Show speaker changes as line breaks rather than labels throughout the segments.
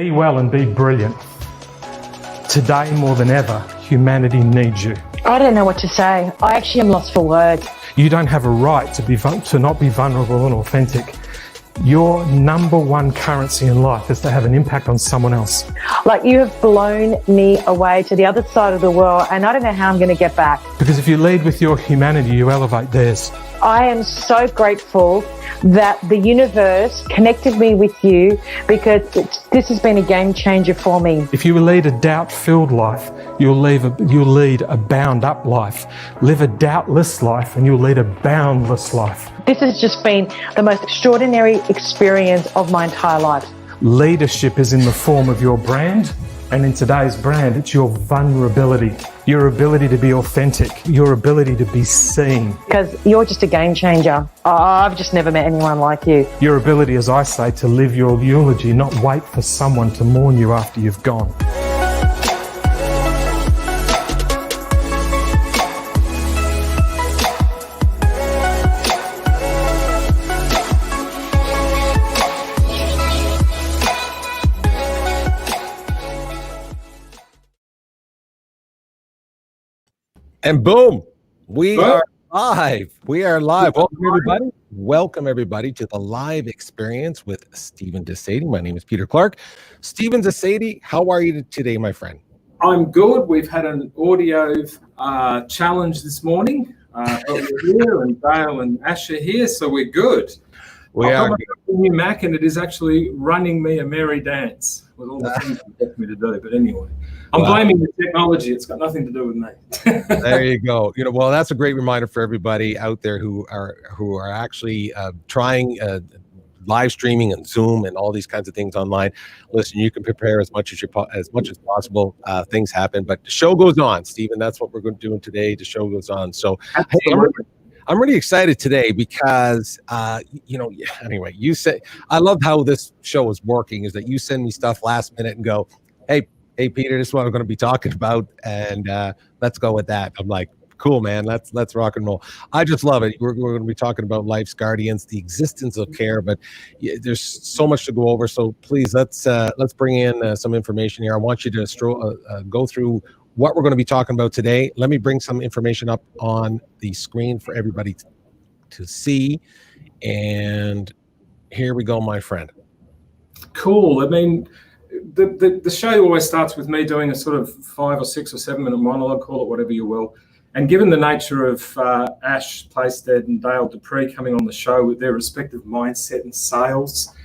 Be well and be brilliant. Today, more than ever, humanity needs you.
I don't know what to say. I actually am lost for words.
You don't have a right to not be vulnerable and authentic. Your number one currency in life is to have an impact on someone else.
Like, you have blown me away to the other side of the world, and I don't know how I'm going to get back.
Because if you lead with your humanity, you elevate theirs.
I am so grateful that the universe connected me with you, because this has been a game changer for me.
If you lead a doubt-filled life, you'll lead a bound-up life. Live a doubtless life and you'll lead a boundless life.
This has just been the most extraordinary experience of my entire life.
Leadership is in the form of your brand, and in today's brand, it's your vulnerability, your ability to be authentic, your ability to be seen.
Because you're just a game changer. I've just never met anyone like you.
Your ability, as I say, to live your eulogy, not wait for someone to mourn you after you've gone.
And boom, we are live. We are live. Welcome everybody to the live experience with Stephen Sede. My name is Peter Clark. Stephen Sede, how are you today, my friend?
I'm good. We've had an audio challenge this morning. But we're here, and Dale and Ash are here, so we're good.
We are.
I've got a new Mac, and it is actually running me a merry dance with all the things it gets me to do. But anyway, I'm blaming the technology. It's got nothing to do with me.
There you go. Well, that's a great reminder for everybody out there who are actually trying live streaming and Zoom and all these kinds of things online. Listen, you can prepare as much as possible. Things happen, but the show goes on, Stephen. That's what we're going to do today. The show goes on. So, hey, I'm really excited today because, anyway, you say, I love how this show is working, is that you send me stuff last minute and go, hey, Peter, this is what I'm going to be talking about. And let's go with that. I'm like, cool, man, let's rock and roll. I just love it. We're going to be talking about life's guardians, the existence of care, but there's so much to go over. So please, let's bring in some information here. I want you to go through what we're going to be talking about today. Let me bring some information up on the screen for everybody to see. And here we go, my friend.
Cool. I mean, the show always starts with me doing a sort of 5 or 6 or 7 minute monologue, call it whatever you will. And given the nature of Ash Plaisted and Dale Dupree coming on the show with their respective mindset and sales,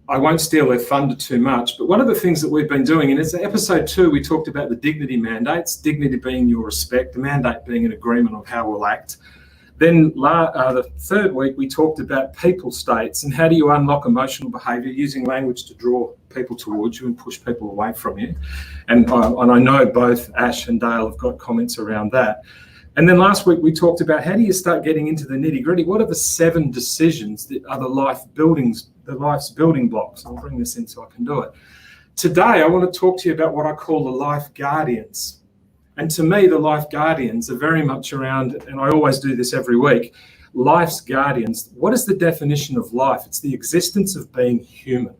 I won't steal their thunder too much, but one of the things that we've been doing, and it's episode 2, we talked about the dignity mandates, dignity being your respect, the mandate being an agreement of how we'll act. Then the third week, we talked about people states and how do you unlock emotional behaviour using language to draw people towards you and push people away from you. And I know both Ash and Dale have got comments around that. And then last week, we talked about how do you start getting into the nitty gritty? What are the 7 decisions that are the life's building blocks? I'll bring this in so I can do it. Today, I want to talk to you about what I call the life guardians. And to me, the life guardians are very much around, and I always do this every week, life's guardians. What is the definition of life? It's the existence of being human.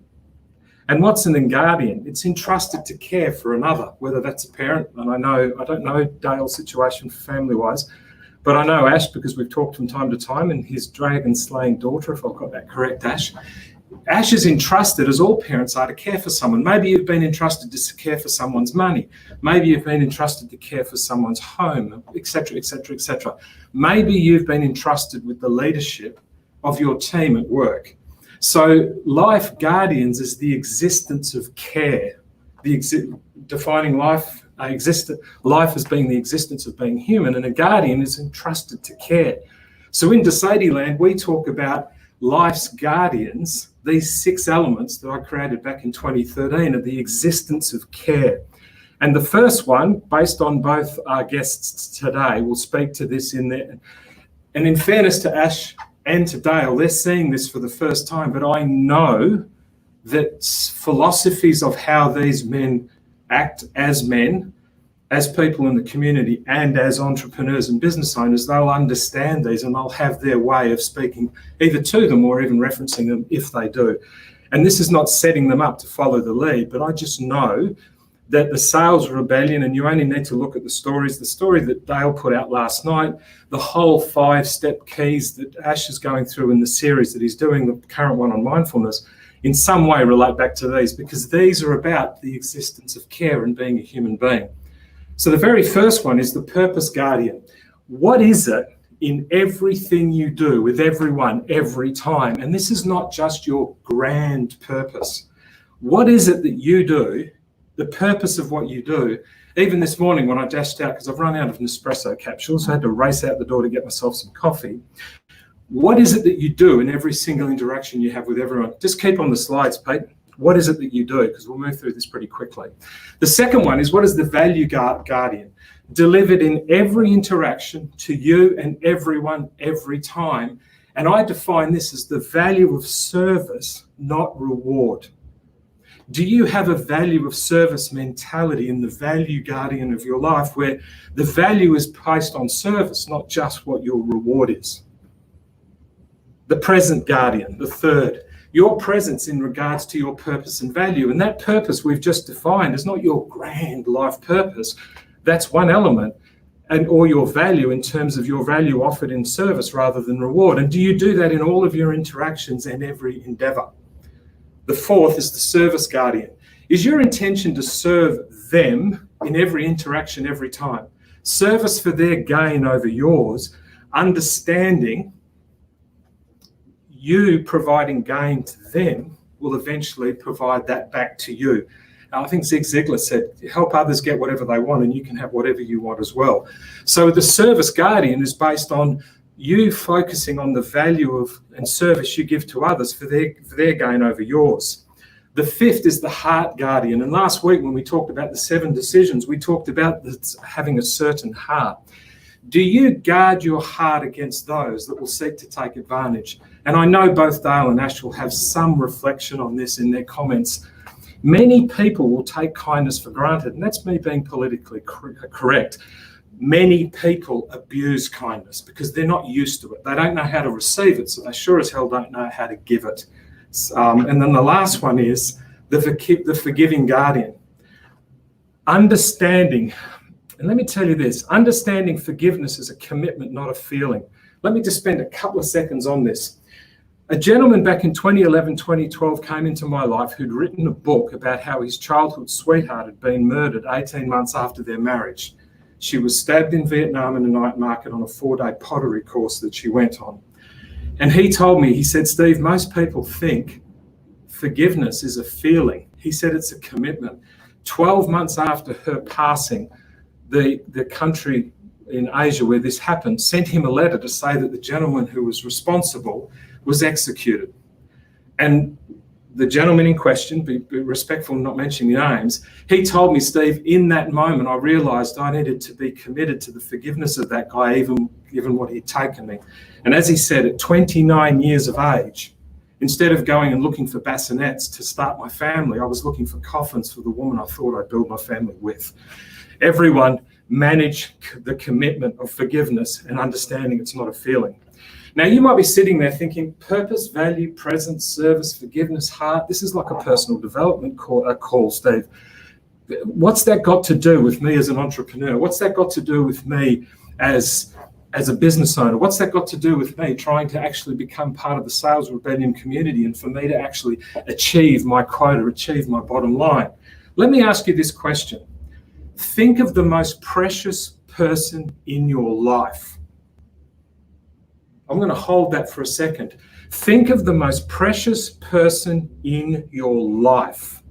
And what's an guardian? It's entrusted to care for another, whether that's a parent. And I don't know Dale's situation family-wise, but I know Ash because we've talked from time to time, and his dragon-slaying daughter, if I've got that correct, Ash. Ash is entrusted, as all parents are, to care for someone. Maybe you've been entrusted to care for someone's money. Maybe you've been entrusted to care for someone's home, etc., etc., etc. Maybe you've been entrusted with the leadership of your team at work. So life guardians is the existence of care, defining life as being the existence of being human, and a guardian is entrusted to care. So in Sede land, we talk about life's guardians, these 6 elements that I created back in 2013 are the existence of care. And the first one, based on both our guests today, will speak to this in there. And in fairness to Ash and to Dale, they're seeing this for the first time, but I know that philosophies of how these men act as men, as people in the community, and as entrepreneurs and business owners, they'll understand these and they'll have their way of speaking either to them or even referencing them if they do. And this is not setting them up to follow the lead, but I just know that the sales rebellion, and you only need to look at the story that Dale put out last night, the whole 5-step keys that Ash is going through in the series that he's doing, the current one on mindfulness, in some way relate back to these, because these are about the existence of care and being a human being. So the very first one is the purpose guardian. What is it in everything you do with everyone, every time? And this is not just your grand purpose. What is it that you do, the purpose of what you do? Even this morning when I dashed out, because I've run out of Nespresso capsules, I had to race out the door to get myself some coffee. What is it that you do in every single interaction you have with everyone? Just keep on the slides, Pete. What is it that you do? Because we'll move through this pretty quickly. The second one is, what is the value guardian? Delivered in every interaction to you and everyone, every time. And I define this as the value of service, not reward. Do you have a value of service mentality in the value guardian of your life, where the value is placed on service, not just what your reward is? The present guardian, the third, your presence in regards to your purpose and value. And that purpose we've just defined is not your grand life purpose. That's one element, or your value in terms of your value offered in service rather than reward. And do you do that in all of your interactions and every endeavor? The fourth is the service guardian. Is your intention to serve them in every interaction, every time? Service for their gain over yours, understanding you providing gain to them will eventually provide that back to you. I think Zig Ziglar said, help others get whatever they want and you can have whatever you want as well. So the service guardian is based on you focusing on the value of and service you give to others for their gain over yours. The fifth is the heart guardian. And last week when we talked about the 7 decisions, we talked about having a certain heart. Do you guard your heart against those that will seek to take advantage? And I know both Dale and Ash will have some reflection on this in their comments. Many people will take kindness for granted, and that's me being politically correct. Many people abuse kindness because they're not used to it. They don't know how to receive it, so they sure as hell don't know how to give it. And then the last one is the forgiving guardian. Understanding, and let me tell you this, understanding forgiveness is a commitment, not a feeling. Let me just spend a couple of seconds on this. A gentleman back in 2011, 2012 came into my life who'd written a book about how his childhood sweetheart had been murdered 18 months after their marriage. She was stabbed in Vietnam in a night market on a 4-day pottery course that she went on. And he told me, he said, Steve, most people think forgiveness is a feeling. He said it's a commitment. 12 months after her passing, the country in Asia where this happened sent him a letter to say that the gentleman who was responsible was executed. And the gentleman in question, be respectful not mentioning names, he told me, Steve, in that moment I realised I needed to be committed to the forgiveness of that guy, even given what he'd taken me. And as he said, at 29 years of age, instead of going and looking for bassinets to start my family, I was looking for coffins for the woman I thought I'd build my family with. Everyone manage the commitment of forgiveness and understanding it's not a feeling. Now, you might be sitting there thinking, purpose, value, presence, service, forgiveness, heart. This is like a personal development call, Steve. What's that got to do with me as an entrepreneur? What's that got to do with me as a business owner? What's that got to do with me trying to actually become part of the sales rebellion community and for me to actually achieve my quota, achieve my bottom line? Let me ask you this question. Think of the most precious person in your life. I'm going to hold that for a second. Think of the most precious person in your life.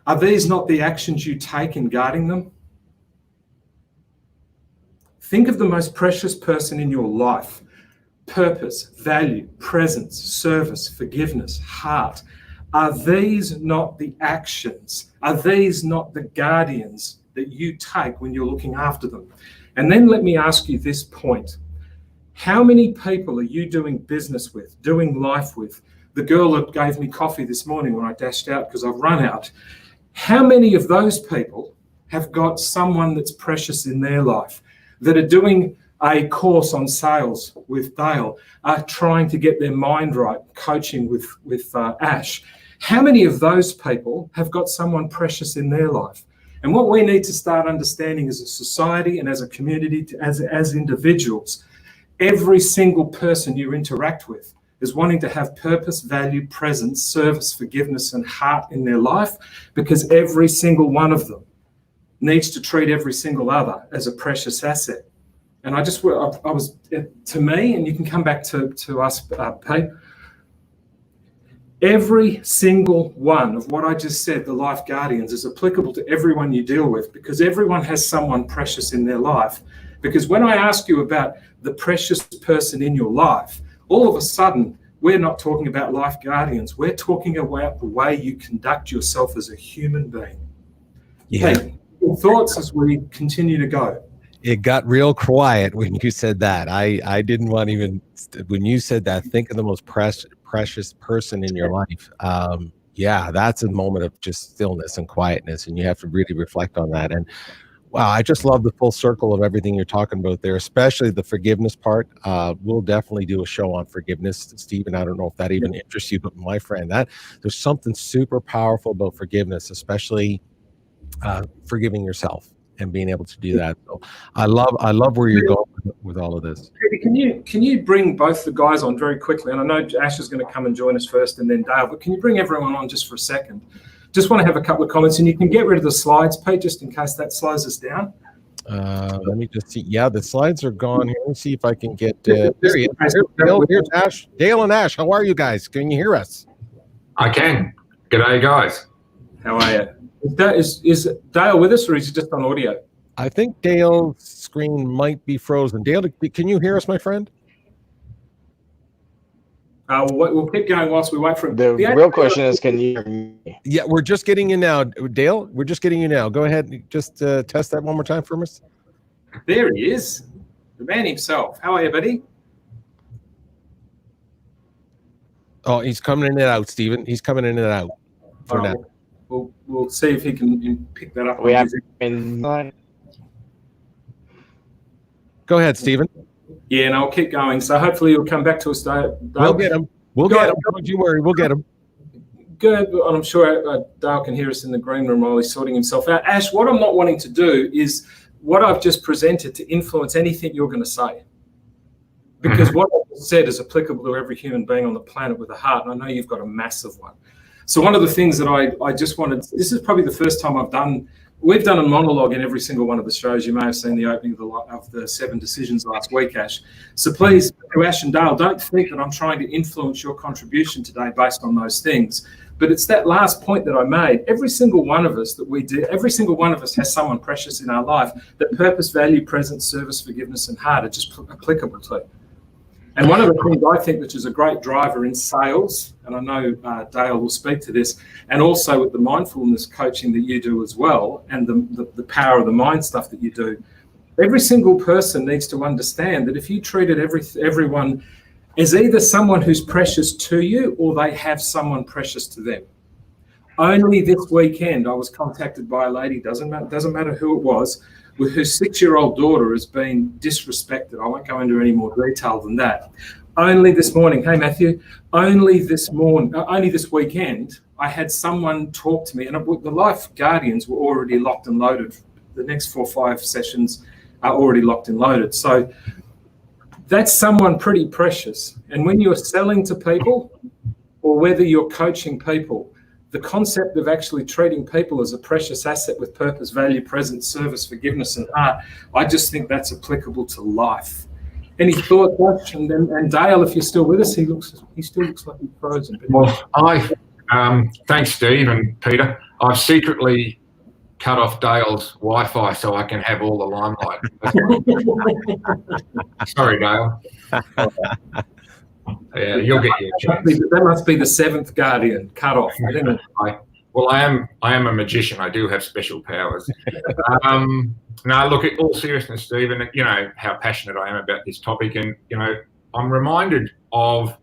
Are these not the actions you take in guarding them? Think of the most precious person in your life. Purpose, value, presence, service, forgiveness, heart. Are these not the actions? Are these not the guardians that you take when you're looking after them? And then let me ask you this point. How many people are you doing business with, doing life with? The girl that gave me coffee this morning when I dashed out because I've run out. How many of those people have got someone that's precious in their life, that are doing a course on sales with Dale, trying to get their mind right, coaching with Ash. How many of those people have got someone precious in their life? And what we need to start understanding as a society and as a community, as individuals, every single person you interact with is wanting to have purpose, value, presence, service, forgiveness, and heart in their life, because every single one of them needs to treat every single other as a precious asset. And I was, to me, and you can come back to us, Pete, every single one of what I just said, the life guardians, is applicable to everyone you deal with, because everyone has someone precious in their life. Because when I ask you about the precious person in your life, all of a sudden, we're not talking about life guardians. We're talking about the way you conduct yourself as a human being.
Yeah.
Hey, your thoughts as we continue to go?
It got real quiet when you said that. I didn't want to even, when you said that, think of the most precious person in your life. Yeah, that's a moment of just stillness and quietness, and you have to really reflect on that. And wow, I just love the full circle of everything you're talking about there, especially the forgiveness part. We'll definitely do a show on forgiveness, Stephen. I don't know if that even interests you, but my friend, that there's something super powerful about forgiveness, especially forgiving yourself and being able to do that. So I love where you're going with all of this.
Can you bring both the guys on very quickly? And I know Ash is going to come and join us first, and then Dale. But can you bring everyone on just for a second? Just want to have a couple of comments, and you can get rid of the slides, Pete, just in case that slows us down.
Let me just see. Yeah, the slides are gone. Here, let me see if I can get. There he is. Here's Ash. Dale and Ash, how are you guys? Can you hear us?
I can. G'day, guys.
How are you? Is Dale with us, or is he just on audio?
I think Dale's screen might be frozen. Dale, can you hear us, my friend?
We'll keep going whilst we wait for him.
The real question is, can you hear me?
Yeah, we're just getting you now. Dale, we're just getting you now. Go ahead and just test that one more time for us.
There he is, the man himself. How are you, buddy?
Oh, he's coming in and out, Stephen. He's coming in and out for now.
We'll see if he can pick that up.
We have been.
Go ahead, Stephen.
Yeah, and I'll keep going. So hopefully you'll come back to us, Dale.
We'll get him. We'll get him. Don't you worry. We'll get him.
Good. And I'm sure Dale can hear us in the green room while he's sorting himself out. Ash, what I'm not wanting to do is what I've just presented to influence anything you're going to say. Because what I've said is applicable to every human being on the planet with a heart. And I know you've got a massive one. So one of the things that I just wanted, this is probably the first time we've done a monologue in every single one of the shows. You may have seen the opening of the 7 decisions last week, Ash. So please, to Ash and Dale, don't think that I'm trying to influence your contribution today based on those things. But it's that last point that I made. Every single one of us every single one of us has someone precious in our life that purpose, value, presence, service, forgiveness, and heart are just applicable to. And one of the things I think which is a great driver in sales, and I know Dale will speak to this, and also with the mindfulness coaching that you do as well, and the power of the mind stuff that you do, every single person needs to understand that if you treated everyone as either someone who's precious to you or they have someone precious to them. Only this weekend I was contacted by a lady, doesn't matter who it was, with whose 6-year-old daughter has been disrespected. I won't go into any more detail than that. Only this morning, hey Matthew, only this weekend, I had someone talk to me, and the life guardians were already locked and loaded. The next 4 or 5 sessions are already locked and loaded. So that's someone pretty precious. And when you're selling to people, or whether you're coaching people, the concept of actually treating people as a precious asset with purpose, value, presence, service, forgiveness, and heart, I just think that's applicable to life. Any thoughts, Ash? And Dale, if you're still with us, he still looks like he's frozen.
Well, thanks, Steve and Peter. I've secretly cut off Dale's Wi-Fi so I can have all the limelight. Sorry, Dale. Yeah, you'll get your chance.
That must be the 7th guardian cut off.
Well, I am a magician. I do have special powers. No, look, in all seriousness, Steve, and you know how passionate I am about this topic, and you know I'm reminded of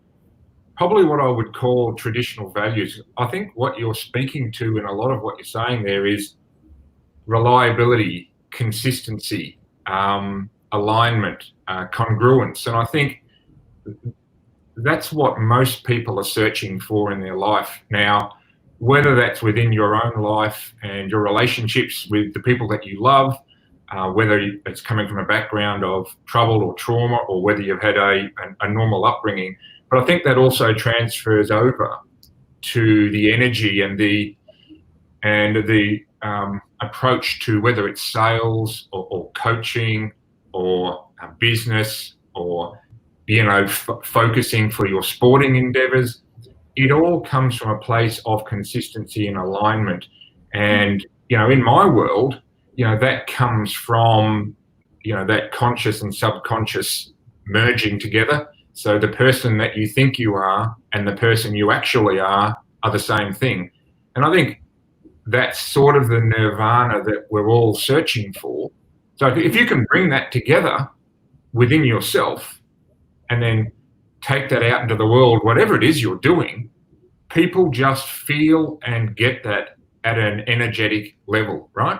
probably what I would call traditional values. I think what you're speaking to and a lot of what you're saying there is reliability, consistency, alignment, congruence. And I think that's what most people are searching for in their life. Now, whether that's within your own life and your relationships with the people that you love, whether it's coming from a background of trouble or trauma, or whether you've had a normal upbringing. But I think that also transfers over to the energy and the approach to whether it's sales or coaching or business or focusing for your sporting endeavors. It all comes from a place of consistency and alignment. And in my world, that comes from that conscious and subconscious merging together. So the person that you think you are and the person you actually are the same thing. And I think that's sort of the nirvana that we're all searching for. So if you can bring that together within yourself and then take that out into the world, whatever it is you're doing, people just feel and get that at an energetic level, right?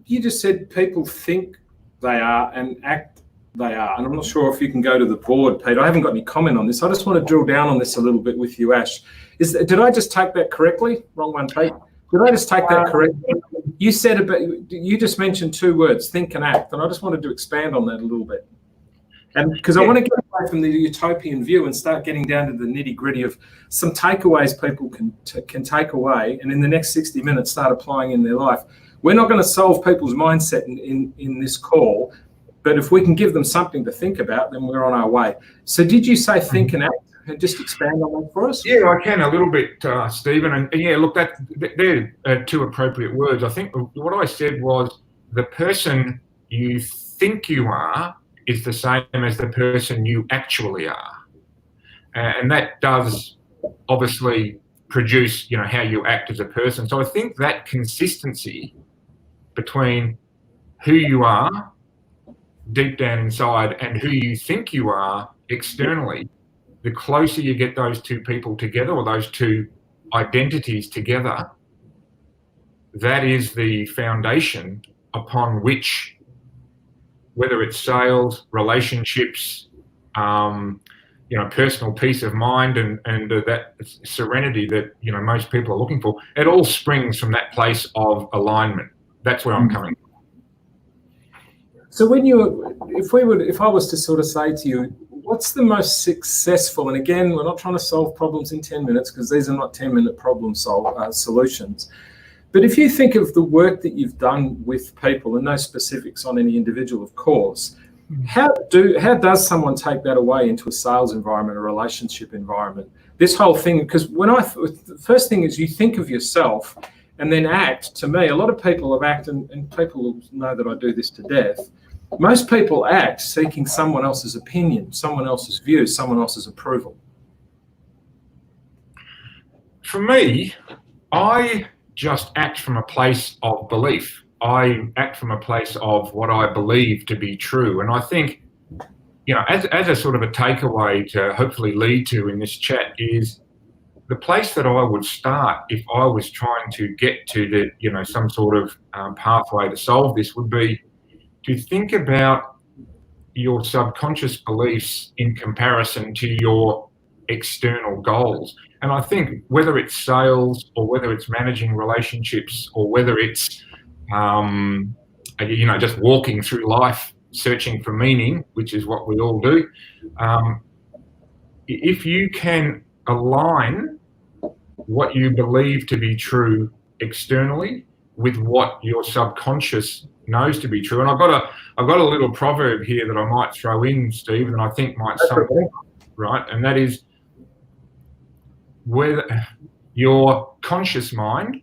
You just said people think they are and act they are. And I'm not sure if you can go to the board, Peter. I haven't got any comment on this. I just want to drill down on this a little bit with you, Ash. Did I just take that correctly? Wrong one, Pete. Did I just take that correctly? You said you just mentioned two words, think and act, and I just wanted to expand on that a little bit. And because I want to get away from the utopian view and start getting down to the nitty gritty of some takeaways people can take away, and in the next 60 minutes start applying in their life. We're not going to solve people's mindset in this call, but if we can give them something to think about, then we're on our way. So did you say think and act? And just expand on that for us?
Yeah, I can a little bit, Stephen. And yeah, look, they're two appropriate words. I think what I said was the person you think you are is the same as the person you actually are. And that does obviously produce, how you act as a person. So I think that consistency between who you are deep down inside and who you think you are externally, the closer you get those two people together, or those two identities together, that is the foundation upon which, whether it's sales, relationships, personal peace of mind and that serenity that, most people are looking for, it all springs from that place of alignment. That's where I'm coming from.
So if I was to sort of say to you, what's the most successful, and again, we're not trying to solve problems in 10 minutes because these are not 10-minute problem solutions. But if you think of the work that you've done with people, and no specifics on any individual, of course, how does someone take that away into a sales environment, a relationship environment? This whole thing, because the first thing is you think of yourself and then act. To me, a lot of people have acted, and people will know that I do this to death. Most people act seeking someone else's opinion, someone else's view, someone else's approval.
For me, I just act from a place of belief. I act from a place of what I believe to be true. And I think, as a sort of a takeaway to hopefully lead to in this chat is the place that I would start if I was trying to get to some sort of pathway to solve this would be to think about your subconscious beliefs in comparison to your external goals. And I think whether it's sales or whether it's managing relationships or whether it's, just walking through life, searching for meaning, which is what we all do, if you can align what you believe to be true externally with what your subconscious knows to be true. And I've got a little proverb here that I might throw in, Steve, and I think might sum it up, right? And that is, whether your conscious mind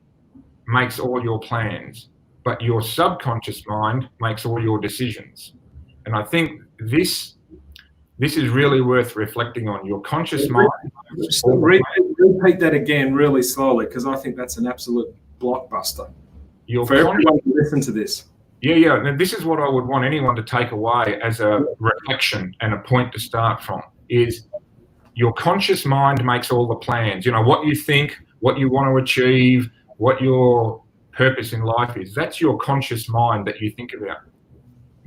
makes all your plans, but your subconscious mind makes all your decisions. And I think this is really worth reflecting on. Your conscious mind.
Repeat that again really slowly, because I think that's an absolute blockbuster for everyone to listen to this.
Yeah. And this is what I would want anyone to take away as a reflection and a point to start from is your conscious mind makes all the plans. What you think, what you want to achieve, what your purpose in life is. That's your conscious mind that you think about.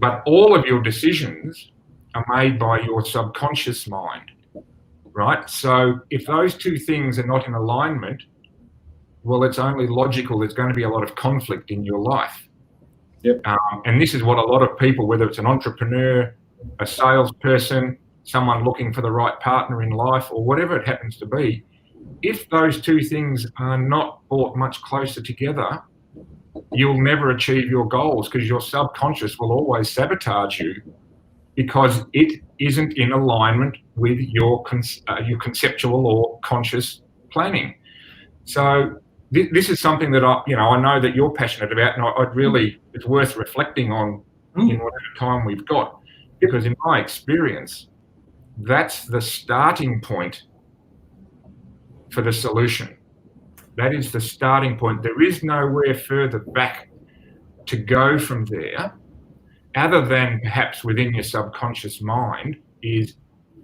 but all of your decisions are made by your subconscious mind, right? So if those two things are not in alignment, well, it's only logical there's going to be a lot of conflict in your life.
Yep.
And this is what a lot of people, whether it's an entrepreneur, a salesperson, someone looking for the right partner in life, or whatever it happens to be, if those two things are not brought much closer together, you'll never achieve your goals, because your subconscious will always sabotage you because it isn't in alignment with your conceptual or conscious planning. So this is something that I know that you're passionate about, and I'd really, it's worth reflecting on in whatever time we've got, because in my experience, that's the starting point for the solution. That is the starting point. There is nowhere further back to go from there, other than perhaps within your subconscious mind, is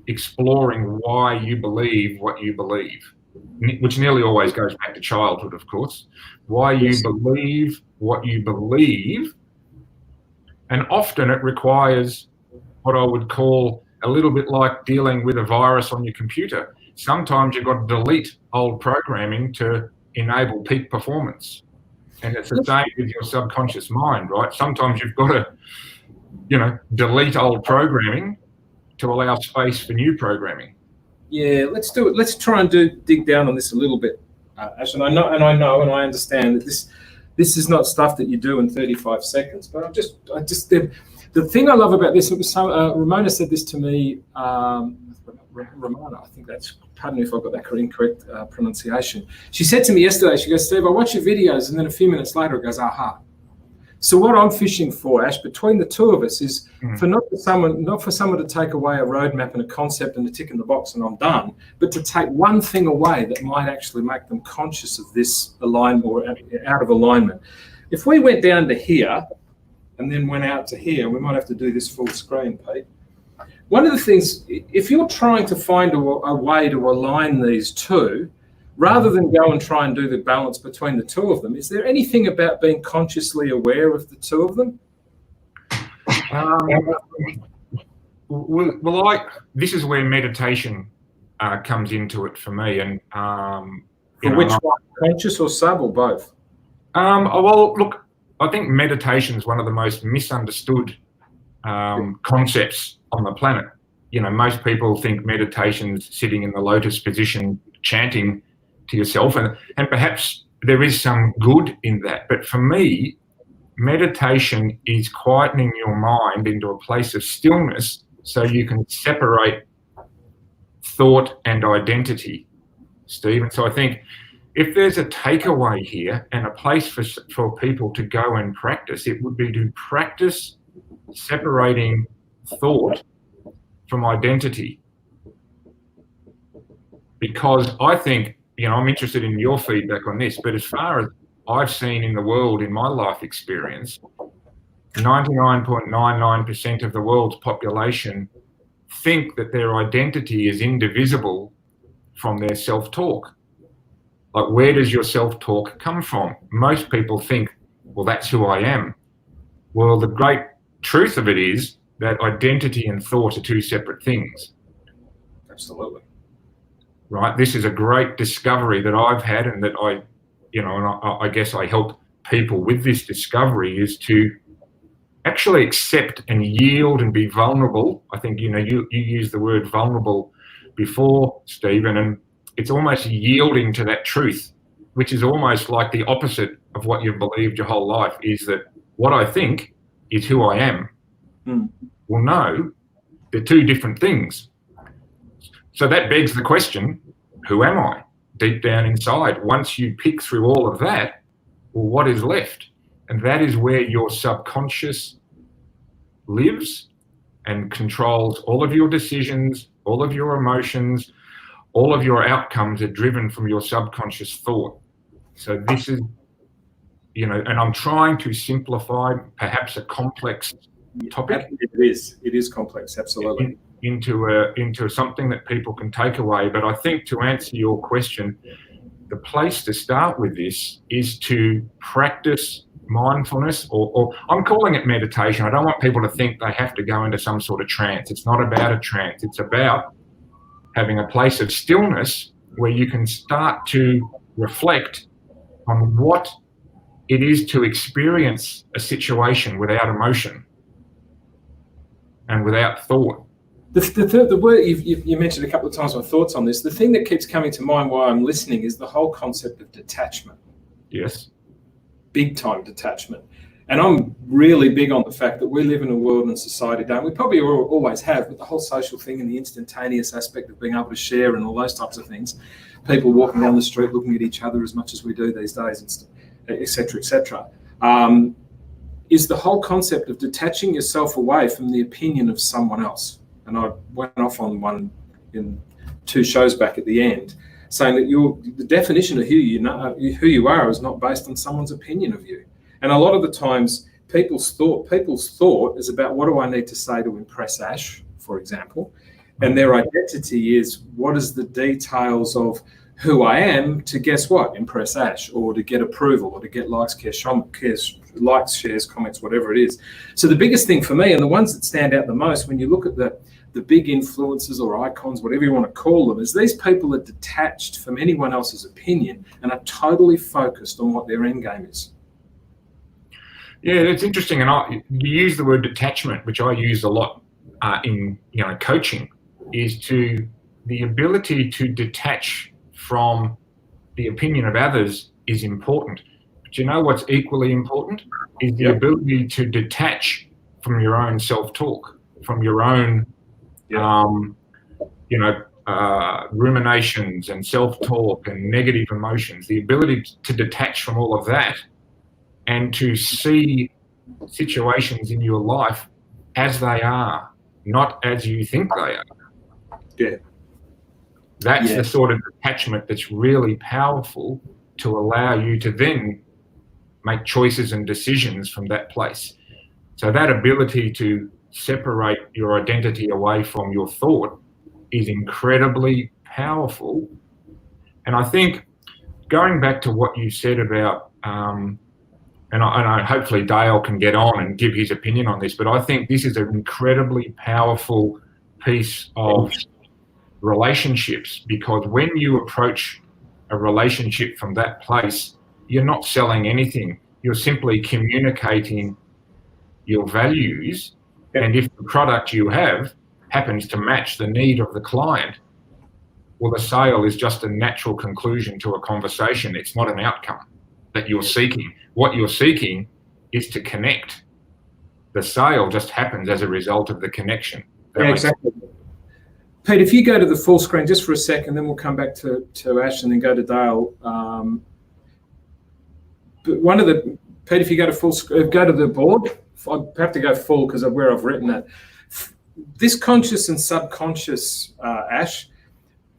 exploring why you believe what you believe, which nearly always goes back to childhood, of course. Why you believe what you believe. And often it requires what I would call a little bit like dealing with a virus on your computer. Sometimes you've got to delete old programming to enable peak performance. And it's the same with your subconscious mind, right? Sometimes you've got to, delete old programming to allow space for new programming.
Yeah, let's do it. Let's try and dig down on this a little bit, Ash. And I know and I understand that this is not stuff that you do in 35 seconds. But the thing I love about this, it was Ramona said this to me. Ramona, I think that's, pardon me if I got that incorrect pronunciation. She said to me yesterday, she goes, Steve, I watch your videos, and then a few minutes later it goes, aha. So what I'm fishing for, Ash, between the two of us is not for someone to take away a roadmap and a concept and a tick in the box and I'm done, but to take one thing away that might actually make them conscious of this alignment or out of alignment. If we went down to here and then went out to here, we might have to do this full screen, Pete. One of the things, if you're trying to find a way to align these two, rather than go and try and do the balance between the two of them, is there anything about being consciously aware of the two of them?
This is where meditation comes into it for me. And
which one, conscious or sub or both?
Well, look, I think meditation is one of the most misunderstood concepts on the planet. Most people think meditation's sitting in the lotus position, chanting to yourself, and perhaps there is some good in that. But for me, meditation is quietening your mind into a place of stillness so you can separate thought and identity, Steve. And so I think if there's a takeaway here and a place for people to go and practice, it would be to practice separating thought from identity. Because I think, I'm interested in your feedback on this, but as far as I've seen in the world, in my life experience, 99.99% of the world's population think that their identity is indivisible from their self-talk. Like, where does your self-talk come from? Most people think, well, that's who I am. Well, the great truth of it is that identity and thought are two separate things.
Absolutely.
Right. This is a great discovery that I've had, and that I guess I help people with this discovery, is to actually accept and yield and be vulnerable. I think, you used the word vulnerable before, Stephen, and it's almost yielding to that truth, which is almost like the opposite of what you've believed your whole life, is that what I think is who I am. Well, no, they're two different things. So that begs the question, who am I deep down inside? Once you pick through all of that, well, what is left? And that is where your subconscious lives and controls all of your decisions, all of your emotions, all of your outcomes are driven from your subconscious thought. So this is, and I'm trying to simplify perhaps a complex topic.
It is complex, absolutely.
Into something that people can take away. But I think, to answer your question, the place to start with this is to practice mindfulness, or I'm calling it meditation. I don't want people to think they have to go into some sort of trance. It's not about a trance. It's about having a place of stillness where you can start to reflect on what it is to experience a situation without emotion and without thought.
The word you mentioned a couple of times, my thoughts on this, the thing that keeps coming to mind while I'm listening is the whole concept of detachment.
Yes.
Big time detachment. And I'm really big on the fact that we live in a world and society, don't we? Probably always have, but the whole social thing and the instantaneous aspect of being able to share and all those types of things, people walking down the street looking at each other as much as we do these days, et cetera, is the whole concept of detaching yourself away from the opinion of someone else. And I went off on one in 2 shows back at the end, saying that the definition of who you are is not based on someone's opinion of you. And a lot of the times, people's thought is about, what do I need to say to impress Ash, for example, and their identity is, what is the details of who I am to, guess what, impress Ash, or to get approval, or to get likes, shares, comments, whatever it is. So the biggest thing for me, and the ones that stand out the most when you look at the big influencers or icons, whatever you want to call them, is these people are detached from anyone else's opinion and are totally focused on what their end game is.
Yeah, it's interesting, and you use the word detachment, which I use a lot in coaching, is to the ability to detach from the opinion of others is important. But you know what's equally important is the ability to detach from your own self-talk, from your own ruminations and self-talk and negative emotions. The ability to detach from all of that and to see situations in your life as they are, not as you think they are.
Yeah.
That's the sort of detachment that's really powerful to allow you to then make choices and decisions from that place. So that ability to separate your identity away from your thought is incredibly powerful. And I think going back to what you said about, and I hopefully Dale can get on and give his opinion on this, but I think this is an incredibly powerful piece of relationships, because when you approach a relationship from that place, you're not selling anything. You're simply communicating your values. And if the product you have happens to match the need of the client, well, the sale is just a natural conclusion to a conversation. It's not an outcome that you're seeking. What you're seeking is to connect. The sale just happens as a result of the connection.
Yeah, exactly. Pete, if you go to the full screen just for a second, then we'll come back to Ash and then go to Dale. But Pete, if you go to go to the board, I have to go full because of where I've written it. This conscious and subconscious, Ash,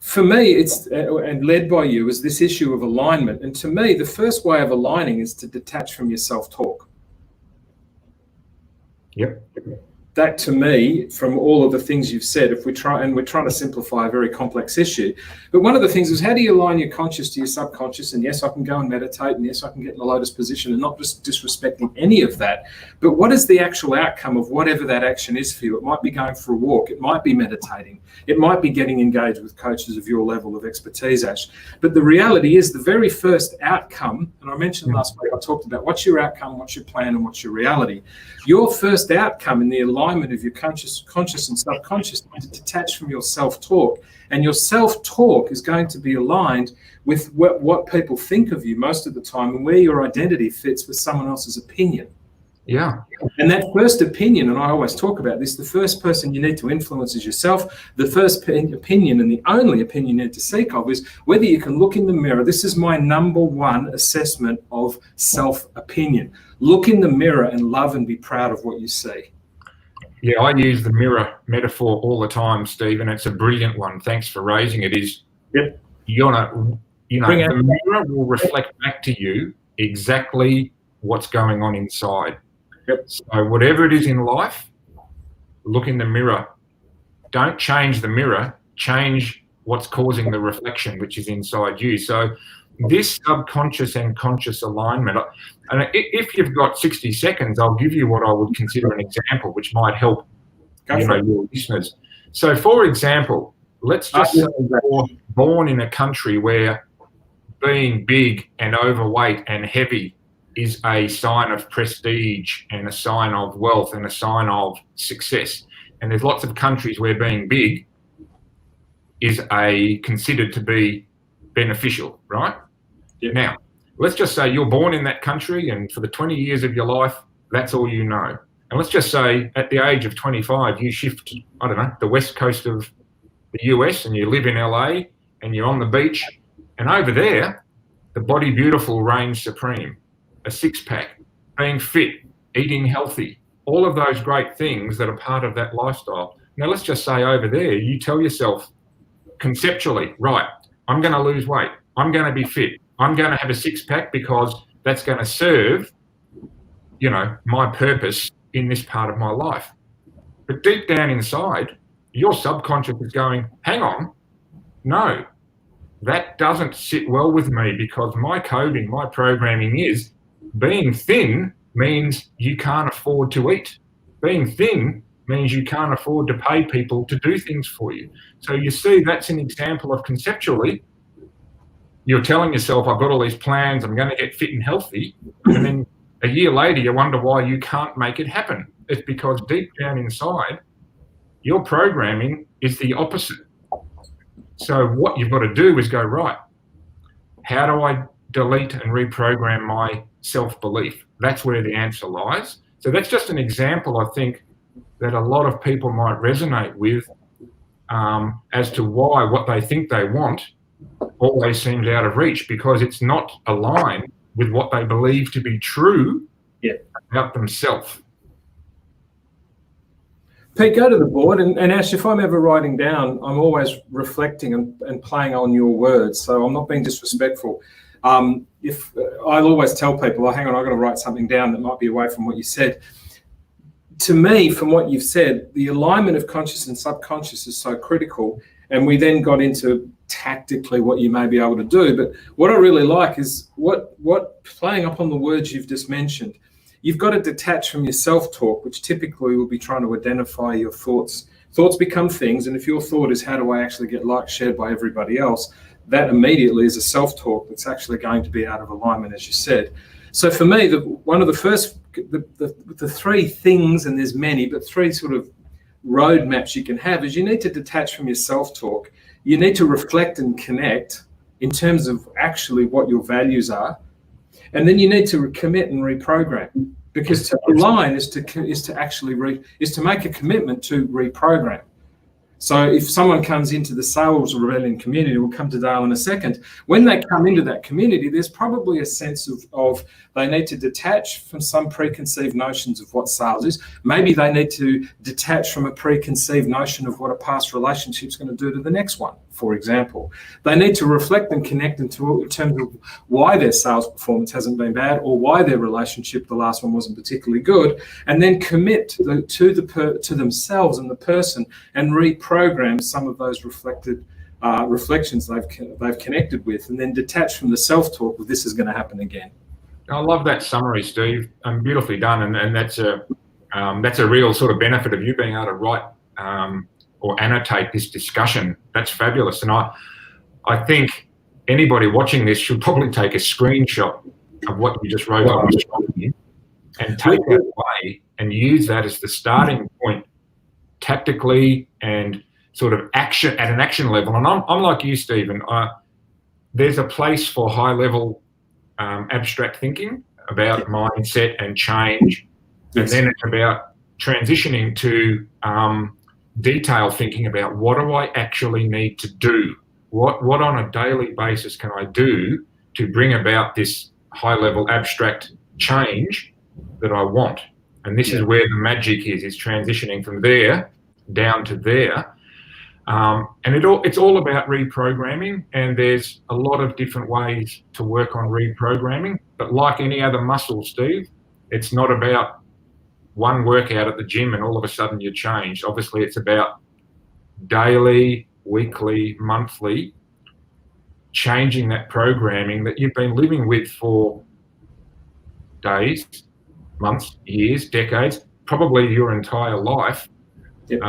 for me, it's and led by you, is this issue of alignment. And to me, the first way of aligning is to detach from your self-talk.
Yep.
That, to me, from all of the things you've said, we're trying to simplify a very complex issue. But one of the things is, how do you align your conscious to your subconscious? And yes, I can go and meditate, and yes, I can get in the lotus position, and not just disrespecting any of that. But what is the actual outcome of whatever that action is for you? It might be going for a walk. It might be meditating. It might be getting engaged with coaches of your level of expertise, Ash. But the reality is, the very first outcome, and I mentioned last week, I talked about what's your outcome, what's your plan, and what's your reality. Your first outcome in the alignment of your conscious and subconscious is to detach from your self-talk, and your self-talk is going to be aligned with what people think of you most of the time, and where your identity fits with someone else's opinion.
Yeah.
And that first opinion, and I always talk about this, the first person you need to influence is yourself. The first opinion, and the only opinion you need to seek of, is whether you can look in the mirror. This is my number one assessment of self-opinion. Look in the mirror and love and be proud of what you see.
Yeah, I use the mirror metaphor all the time, Steve, and it's a brilliant one. Thanks for raising it. The mirror will reflect back to you exactly what's going on inside.
Yep.
So whatever it is in life, look in the mirror. Don't change the mirror, change what's causing the reflection, which is inside you. So this subconscious and conscious alignment, and if you've got 60 seconds, I'll give you what I would consider an example, which might help your listeners. So, for example, let's just say you're born in a country where being big and overweight and heavy is a sign of prestige and a sign of wealth and a sign of success. And there's lots of countries where being big is considered to be beneficial, right?
Yeah.
Now, let's just say you're born in that country, and for the 20 years of your life, that's all you know. And let's just say at the age of 25, you shift, I don't know, the west coast of the US, and you live in LA, and you're on the beach, and over there, the body beautiful reigns supreme. A six-pack, being fit, eating healthy, all of those great things that are part of that lifestyle. Now, let's just say over there, you tell yourself conceptually, right, I'm going to lose weight. I'm going to be fit. I'm going to have a six-pack because that's going to serve, my purpose in this part of my life. But deep down inside, your subconscious is going, hang on, no, that doesn't sit well with me because my coding, my programming is being thin means you can't afford to eat. Being thin means you can't afford to pay people to do things for you. So you see, that's an example of conceptually, you're telling yourself, I've got all these plans, I'm going to get fit and healthy, and then a year later you wonder why you can't make it happen. It's because deep down inside, your programming is the opposite. So what you've got to do is go, right, how do I delete and reprogram my self-belief? That's where the answer lies. So that's just an example, I think, that a lot of people might resonate with as to why what they think they want always seems out of reach, because it's not aligned with what they believe to be true about themselves.
Pete, go to the board, and Ash, if I'm ever writing down, I'm always reflecting and playing on your words, so I'm not being disrespectful. If I'll always tell people, oh, hang on, I've got to write something down that might be away from what you said. To me, from what you've said, the alignment of conscious and subconscious is so critical, and we then got into tactically what you may be able to do. But what I really like is what playing up on the words you've just mentioned. You've got to detach from your self-talk, which typically will be trying to identify your thoughts. Thoughts become things, and if your thought is how do I actually get liked, shared by everybody else, that immediately is a self-talk that's actually going to be out of alignment, as you said. So for me, one of the first, the three things, and there's many, but three sort of roadmaps you can have is you need to detach from your self-talk. You need to reflect and connect in terms of actually what your values are. And then you need to commit and reprogram, because to align is to make a commitment to reprogram. So if someone comes into the sales rebellion community, we'll come to Dale in a second, when they come into that community, there's probably a sense of they need to detach from some preconceived notions of what sales is. Maybe they need to detach from a preconceived notion of what a past relationship is going to do to the next one, for example. They need to reflect and connect in terms of why their sales performance hasn't been bad or why their relationship, the last one, wasn't particularly good, and then commit to themselves and the person and reprogram some of those reflections they've connected with, and then detach from the self-talk of this is going to happen again.
I love that summary, Steve. Beautifully done, and that's a real sort of benefit of you being able to write or annotate this discussion. That's fabulous, and I think anybody watching this should probably take a screenshot of what you just wrote on the screen and take that away and use that as the starting point, tactically and sort of action at an action level. And I'm like you, Stephen. There's a place for high-level abstract thinking about mindset and change, and then it's about transitioning to detail thinking about what do I actually need to do? What on a daily basis can I do to bring about this high-level abstract change that I want? And this is where the magic is transitioning from there down to there. And it's all about reprogramming, and there's a lot of different ways to work on reprogramming. But like any other muscle, Steve, it's not about one workout at the gym and all of a sudden you change. Obviously, it's about daily, weekly, monthly changing that programming that you've been living with for days, months, years, decades, probably your entire life.
Yep.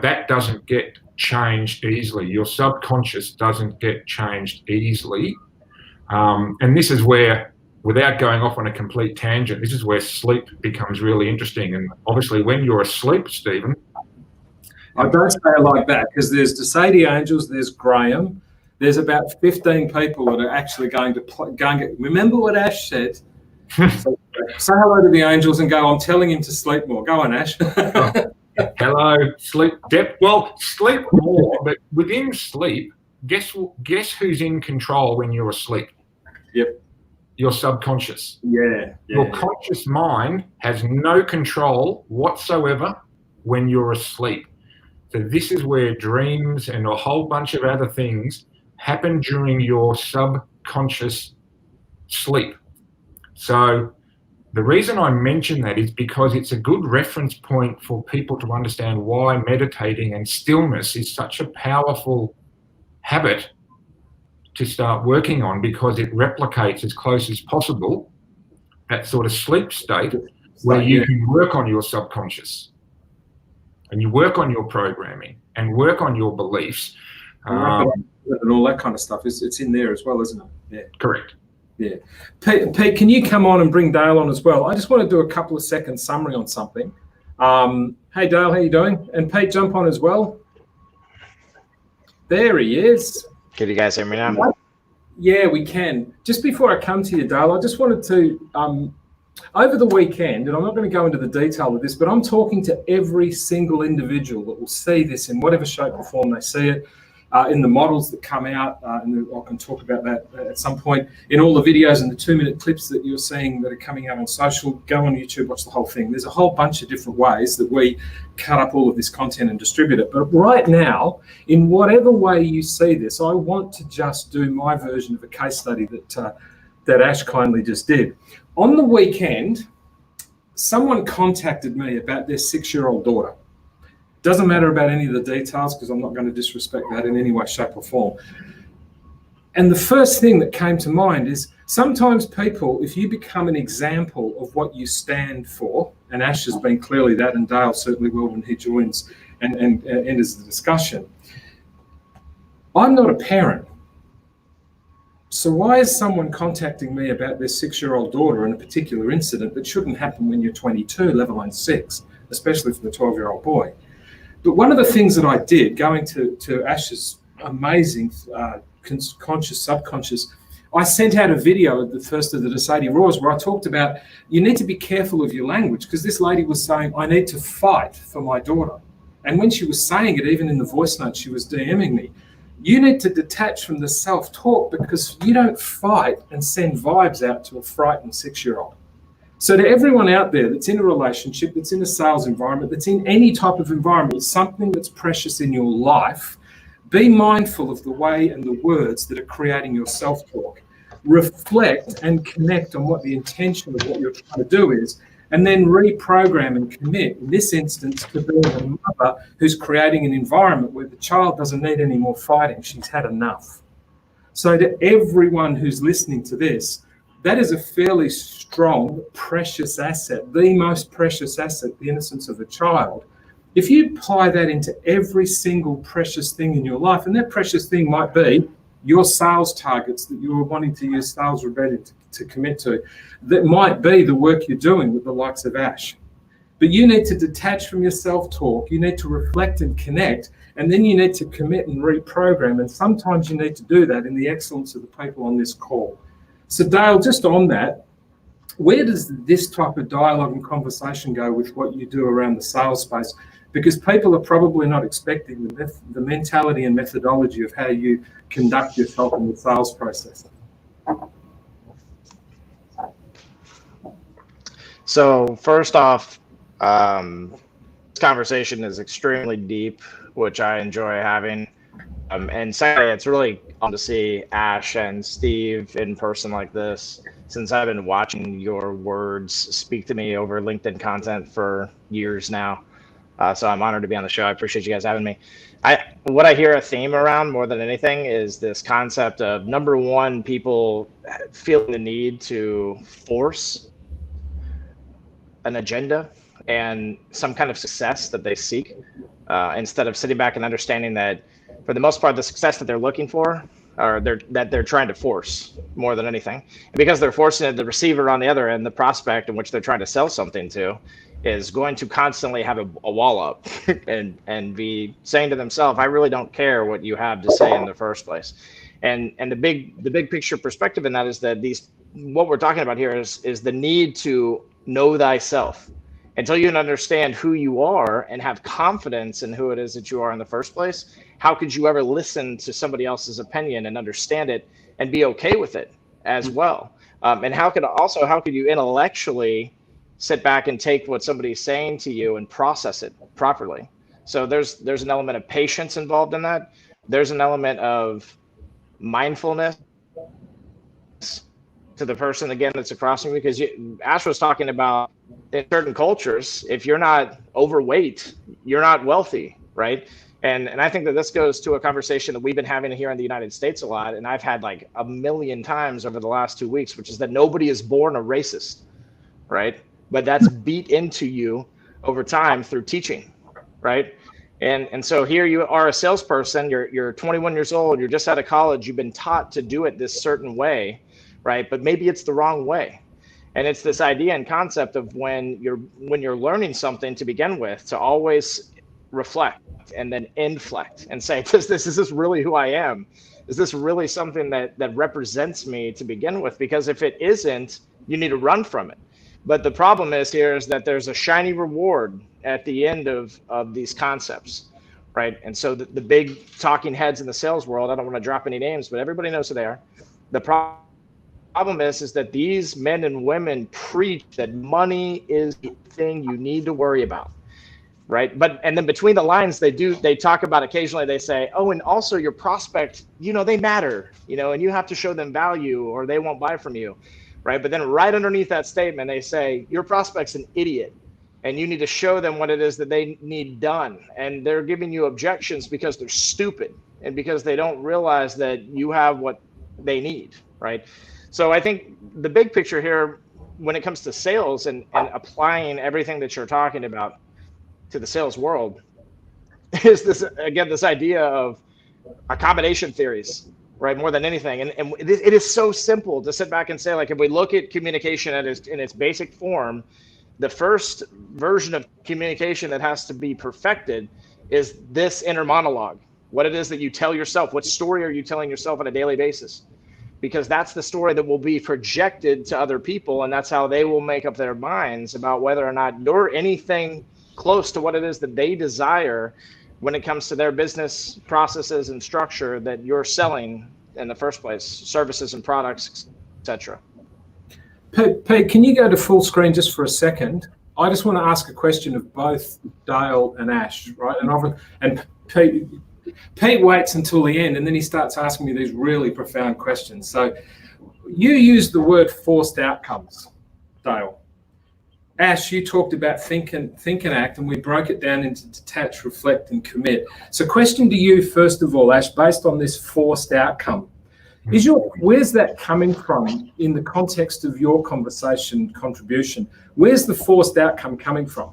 That doesn't get changed easily. Your subconscious doesn't get changed easily. And this is where, without going off on a complete tangent, this is where sleep becomes really interesting. And obviously when you're asleep, Stephen.
I don't say it like that, because there's the Sede Angels, there's Graham, there's about 15 people that are actually going to remember what Ash said. So, say hello to the angels and go, I'm telling him to sleep more. Go on, Ash.
Hello, sleep depth. Well, sleep more, but within sleep, guess who's in control when you're asleep?
Yep.
Your subconscious.
Yeah.
Your conscious mind has no control whatsoever when you're asleep. So this is where dreams and a whole bunch of other things happen during your subconscious sleep. So the reason I mention that is because it's a good reference point for people to understand why meditating and stillness is such a powerful habit to start working on, because it replicates as close as possible that sort of sleep state where you can work on your subconscious and you work on your programming and work on your beliefs.
And all that kind of stuff. It's in there as well, isn't it? Yeah.
Correct.
Yeah. Pete, can you come on and bring Dale on as well? I just want to do a couple of seconds summary on something. Hey, Dale, how you doing? And Pete, jump on as well. There he is.
Can you guys hear me now?
Yeah, we can. Just before I come to you, Dale, I just wanted to, over the weekend, and I'm not going to go into the detail of this, but I'm talking to every single individual that will see this in whatever shape or form they see it. In the models that come out, and I can talk about that at some point, in all the videos and the 2-minute clips that you're seeing that are coming out on social, go on YouTube, watch the whole thing. There's a whole bunch of different ways that we cut up all of this content and distribute it. But right now, in whatever way you see this, I want to just do my version of a case study that Ash kindly just did. On the weekend, someone contacted me about their 6-year-old daughter. Doesn't matter about any of the details, because I'm not going to disrespect that in any way, shape or form. And the first thing that came to mind is sometimes people, if you become an example of what you stand for, and Ash has been clearly that, and Dale certainly will when he joins and enters the discussion. I'm not a parent. So why is someone contacting me about their 6-year-old daughter in a particular incident that shouldn't happen when you're 22, let alone 6, especially for the 12-year-old boy? But one of the things that I did, going to Ash's amazing conscious, subconscious, I sent out a video at the first of the Sede Raws where I talked about you need to be careful of your language, because this lady was saying, I need to fight for my daughter. And when she was saying it, even in the voice note, she was DMing me. You need to detach from the self-talk, because you don't fight and send vibes out to a frightened 6-year-old. So to everyone out there that's in a relationship, that's in a sales environment, that's in any type of environment, something that's precious in your life, be mindful of the way and the words that are creating your self-talk. Reflect and connect on what the intention of what you're trying to do is, and then reprogram and commit, in this instance, to being a mother who's creating an environment where the child doesn't need any more fighting. She's had enough. So to everyone who's listening to this, that is a fairly strong, precious asset, the most precious asset, the innocence of a child. If you apply that into every single precious thing in your life, and that precious thing might be your sales targets that you're wanting to use Sales Rebellion to commit to, that might be the work you're doing with the likes of Ash. But you need to detach from your self-talk, you need to reflect and connect, and then you need to commit and reprogram. And sometimes you need to do that in the excellence of the people on this call. So Dale, just on that, where does this type of dialogue and conversation go with what you do around the sales space? Because people are probably not expecting the mentality and methodology of how you conduct yourself in the sales process.
So first off, this conversation is extremely deep, which I enjoy having. And secondly, it's really fun to see Ash and Steve in person like this, since I've been watching your words speak to me over LinkedIn content for years now. So I'm honored to be on the show. I appreciate you guys having me. What I hear a theme around more than anything is this concept of, number one, people feeling the need to force an agenda and some kind of success that they seek, instead of sitting back and understanding that, for the most part, the success that they're looking for, or that they're trying to force more than anything. And because they're forcing it, the receiver on the other end, the prospect in which they're trying to sell something to, is going to constantly have a wall up and be saying to themselves, I really don't care what you have to say in the first place. And the big picture perspective in that is that what we're talking about here is the need to know thyself. Until you can understand who you are and have confidence in who it is that you are in the first place, how could you ever listen to somebody else's opinion and understand it and be okay with it as well? And how could you intellectually sit back and take what somebody's saying to you and process it properly? So there's an element of patience involved in that. There's an element of mindfulness to the person, again, that's across from me, because Ash was talking about, in certain cultures, if you're not overweight, you're not wealthy, right? And I think that this goes to a conversation that we've been having here in the United States a lot, and I've had like a million times over the last 2 weeks, which is that nobody is born a racist, right? But that's beat into you over time through teaching, right? And so here you are, a salesperson, you're 21 years old, you're just out of college, you've been taught to do it this certain way, right? But maybe it's the wrong way. And it's this idea and concept of when you're learning something to begin with, to always reflect and then inflect and say, is this really who I am? Is this really something that represents me to begin with? Because if it isn't, you need to run from it. But the problem is that there's a shiny reward at the end of these concepts, right? And so the big talking heads in the sales world, I don't want to drop any names, but everybody knows who they are. The problem is that these men and women preach that money is the thing you need to worry about, right? And then between the lines, they talk about, occasionally they say, oh, and also your prospect, they matter, and you have to show them value or they won't buy from you, right? But then right underneath that statement, they say, your prospect's an idiot and you need to show them what it is that they need done. And they're giving you objections because they're stupid and because they don't realize that you have what they need, right? So I think the big picture here, when it comes to sales and applying everything that you're talking about to the sales world, is this idea of accommodation theories, right? More than anything. And it is so simple to sit back and say, like, if we look at communication in its basic form, the first version of communication that has to be perfected is this inner monologue. What it is that you tell yourself, what story are you telling yourself on a daily basis? Because that's the story that will be projected to other people, and that's how they will make up their minds about whether or not you're anything close to what it is that they desire when it comes to their business processes and structure that you're selling in the first place, services and products, etc.
Pete, can you go to full screen just for a second? I just want to ask a question of both Dale and Ash, right? And Pete waits until the end, and then he starts asking me these really profound questions. So you used the word forced outcomes, Dale. Ash, you talked about think and act, and we broke it down into detach, reflect, and commit. So question to you, first of all, Ash, based on this forced outcome, where's that coming from in the context of your conversation contribution? Where's the forced outcome coming from?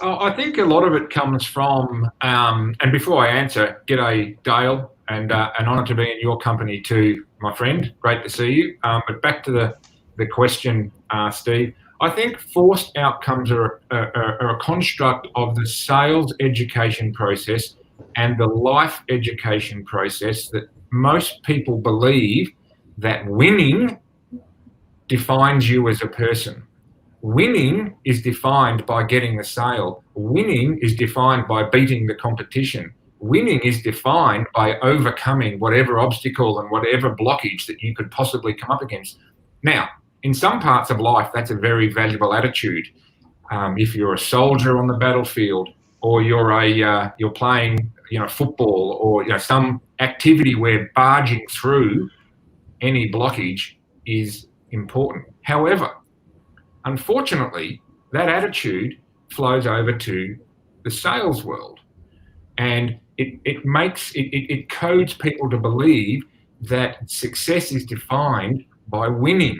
I think a lot of it comes from, and before I answer, g'day, Dale, and an honour to be in your company too, my friend. Great to see you. But back to the question, Steve. I think forced outcomes are a construct of the sales education process and the life education process that most people believe that winning defines you as a person. Winning is defined by getting the sale. Winning is defined by beating the competition. Winning is defined by overcoming whatever obstacle and whatever blockage that you could possibly come up against. Now, in some parts of life, that's a very valuable attitude. If you're a soldier on the battlefield, or you're playing, football, or some activity where barging through any blockage is important. However, unfortunately, that attitude flows over to the sales world. And it codes people to believe that success is defined by winning,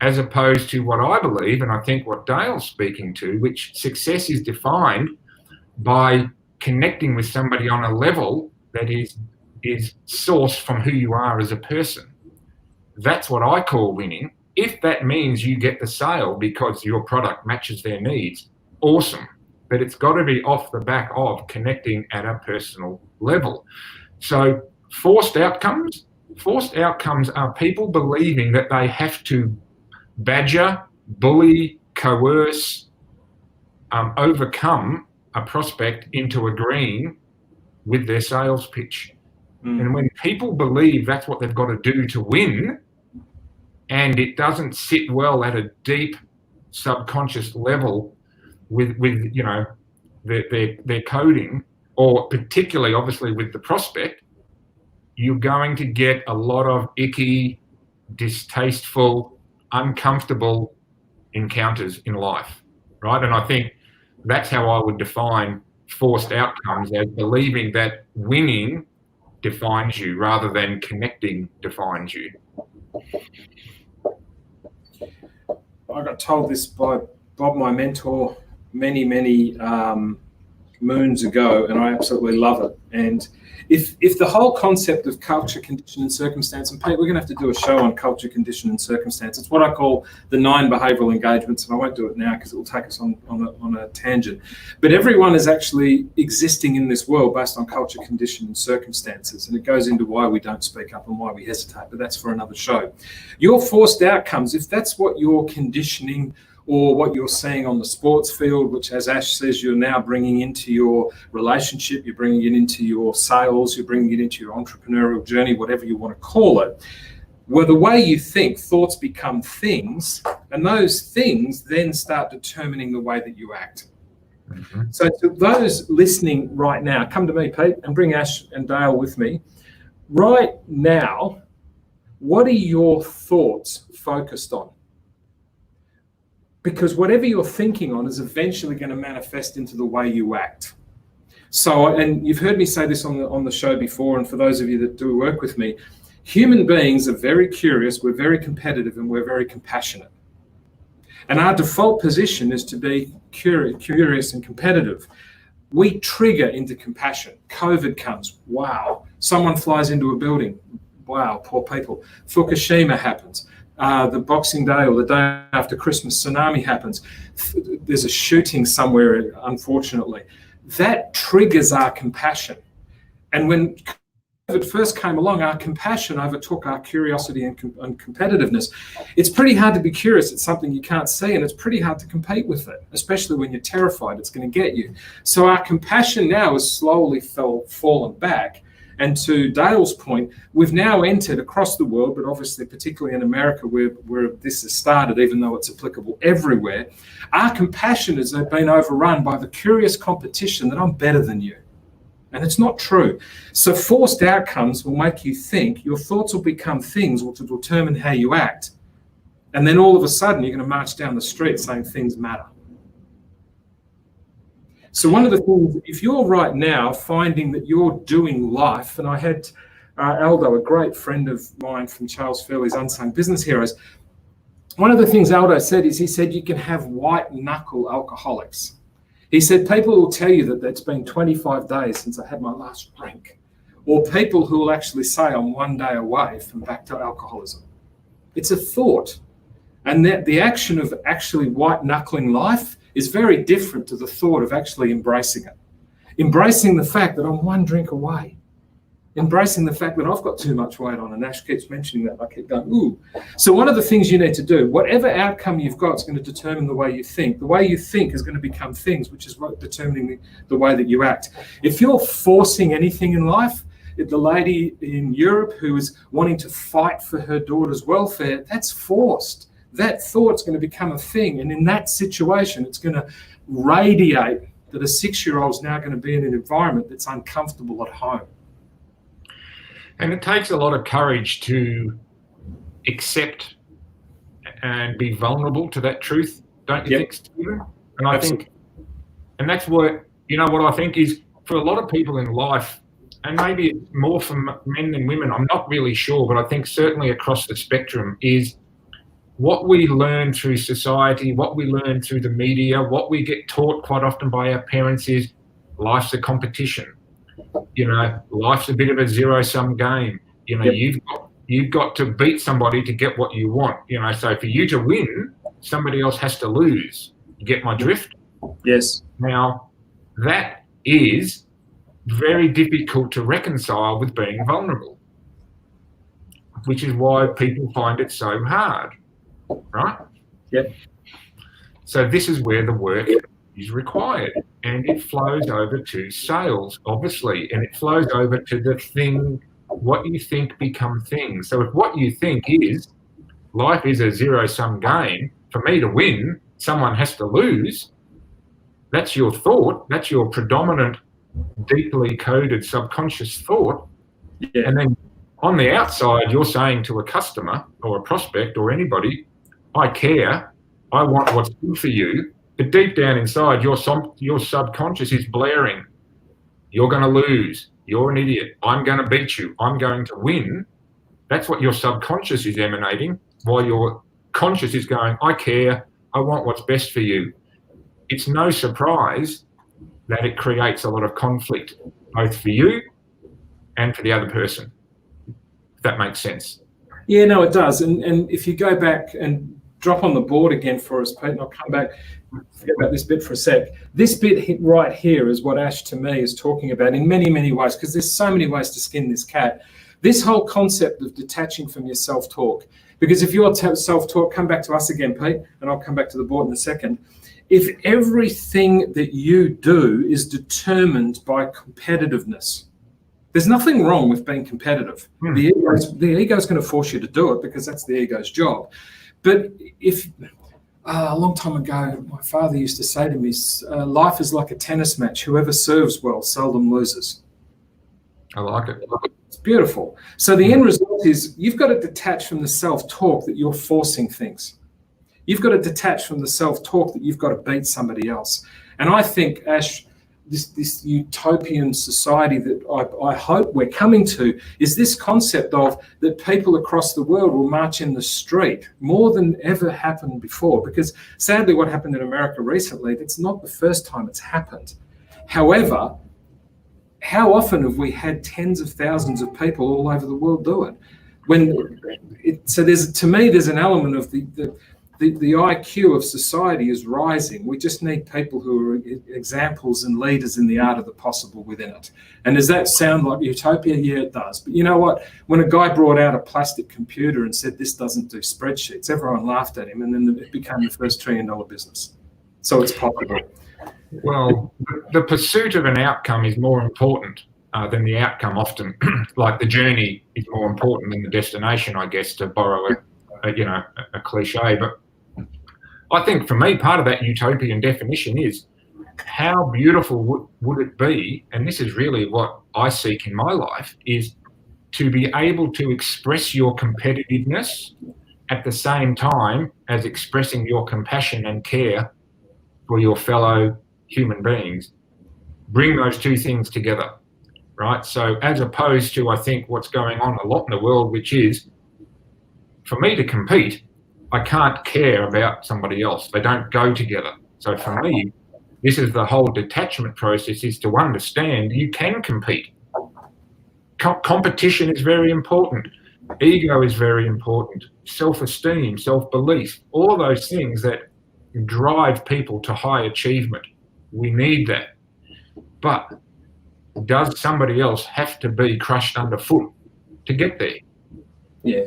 as opposed to what I believe, and I think what Dale's speaking to, which success is defined by connecting with somebody on a level that is sourced from who you are as a person. That's what I call winning. If that means you get the sale because your product matches their needs, awesome. But it's got to be off the back of connecting at a personal level. So forced outcomes are people believing that they have to badger, bully, coerce, overcome a prospect into agreeing with their sales pitch. And when people believe that's what they've got to do to win, and it doesn't sit well at a deep subconscious level with you know, their coding, or particularly obviously with the prospect, you're going to get a lot of icky, distasteful, uncomfortable encounters in life, right? And I think that's how I would define forced outcomes, as believing that winning defines you rather than connecting defines you.
I got told this by Bob, my mentor, many moons ago, and I absolutely love it. And if the whole concept of culture, condition, and circumstance, and Pete, we're going to have to do a show on culture, condition, and circumstance. It's what I call the 9 behavioural engagements, and I won't do it now because it will take us on a tangent. But everyone is actually existing in this world based on culture, condition, and circumstances, and it goes into why we don't speak up and why we hesitate, but that's for another show. Your forced outcomes, if that's what you're conditioning or what you're seeing on the sports field, which, as Ash says, you're now bringing into your relationship, you're bringing it into your sales, you're bringing it into your entrepreneurial journey, whatever you want to call it. Well, the way you think, thoughts become things, and those things then start determining the way that you act. Mm-hmm. So to those listening right now, come to me, Pete, and bring Ash and Dale with me. Right now, what are your thoughts focused on? Because whatever you're thinking on is eventually going to manifest into the way you act. So, and you've heard me say this on the show before, and for those of you that do work with me, human beings are very curious, we're very competitive, and we're very compassionate. And our default position is to be curious and competitive. We trigger into compassion. COVID comes, wow. Someone flies into a building, wow, poor people. Fukushima happens. The Boxing Day or the day after Christmas, tsunami happens. There's a shooting somewhere, unfortunately. That triggers our compassion. And when COVID first came along, our compassion overtook our curiosity and competitiveness. It's pretty hard to be curious. It's something you can't see, and it's pretty hard to compete with it, especially when you're terrified it's going to get you. So our compassion now has slowly fallen back. And to Dale's point, we've now entered across the world, but obviously particularly in America where this has started, even though it's applicable everywhere, our compassion has been overrun by the curious competition that I'm better than you. And it's not true. So forced outcomes will make you think, your thoughts will become things will determine how you act. And then all of a sudden, you're going to march down the street saying things matter. So one of the things, if you're right now finding that you're doing life, and I had Aldo, a great friend of mine from Charles Fairley's Unsung Business Heroes, one of the things Aldo said is, he said, you can have white knuckle alcoholics. He said, people will tell you that it's been 25 days since I had my last drink, or people who will actually say I'm 1 day away from back to alcoholism. It's a thought. And that the action of actually white knuckling life is very different to the thought of actually embracing it. Embracing the fact that I'm 1 drink away. Embracing the fact that I've got too much weight on, and Ash keeps mentioning that. I keep going, ooh. So one of the things you need to do, whatever outcome you've got is going to determine the way you think. The way you think is going to become things, which is what determining the way that you act. If you're forcing anything in life, the lady in Europe who is wanting to fight for her daughter's welfare, that's forced. That thought's going to become a thing. And in that situation, it's going to radiate that a 6-year-old's now going to be in an environment that's uncomfortable at home.
And it takes a lot of courage to accept and be vulnerable to that truth, don't you think, Stephen? And I think, and that's what you know, what I think is for a lot of people in life, and maybe it's more for men than women, I'm not really sure, but I think certainly across the spectrum, is what we learn through society, what we learn through the media, what we get taught quite often by our parents is life's a competition. You know, life's a bit of a zero-sum game. You know, you've got to beat somebody to get what you want. You know, so for you to win, somebody else has to lose. You get my drift?
Yes.
Now, that is very difficult to reconcile with being vulnerable, which is why people find it so hard, right?
Yep.
So this is where the work is required, and it flows over to sales, obviously, and it flows over to the thing, what you think become things. So if what you think is life is a zero-sum game, for me to win, someone has to lose, that's your thought, that's your predominant deeply coded subconscious thought.
Yeah.
And then on the outside, you're saying to a customer or a prospect or anybody, I care, I want what's good for you. But deep down inside, your subconscious is blaring, you're going to lose, you're an idiot, I'm going to beat you, I'm going to win. That's what your subconscious is emanating, while your conscious is going, I care, I want what's best for you. It's no surprise that it creates a lot of conflict, both for you and for the other person, if that makes sense.
Yeah, no, it does. And if you go back and drop on the board again for us, Pete, and I'll come back, forget about this bit for a sec. This bit right here is what Ash, to me, is talking about in many, many ways, because there's so many ways to skin this cat. This whole concept of detaching from your self-talk. Because if your self-talk, come back to us again, Pete, and I'll come back to the board in a second. If everything that you do is determined by competitiveness, there's nothing wrong with being competitive. The ego is going to force you to do it because that's the ego's job. But if a long time ago, my father used to say to me, life is like a tennis match. Whoever serves well seldom loses.
I like it.
It's beautiful. So the end result is you've got to detach from the self-talk that you're forcing things. You've got to detach from the self-talk that you've got to beat somebody else. And I think, Ash, this utopian society that I hope we're coming to is this concept of that people across the world will march in the street more than ever happened before. Because sadly, what happened in America recently, it's not the first time it's happened. However, how often have we had tens of thousands of people all over the world do it? So to me, there's an element of the IQ of society is rising. We just need people who are examples and leaders in the art of the possible within it. And does that sound like utopia? Yeah, it does. But you know what? When a guy brought out a plastic computer and said this doesn't do spreadsheets, everyone laughed at him, and then it became the first $1 trillion business. So it's possible.
Well, the pursuit of an outcome is more important than the outcome often. Like the journey is more important than the destination, I guess, to borrow a cliche. But I think for me, part of that utopian definition is how beautiful would it be, and this is really what I seek in my life, is to be able to express your competitiveness at the same time as expressing your compassion and care for your fellow human beings. Bring those two things together, right? So as opposed to, I think, what's going on a lot in the world, which is, for me to compete, I can't care about somebody else. They don't go together. So for me, this is the whole detachment process, is to understand you can compete. Competition is very important. Ego is very important. Self-esteem, self-belief, all of those things that drive people to high achievement. We need that. But does somebody else have to be crushed underfoot to get there?
Yeah.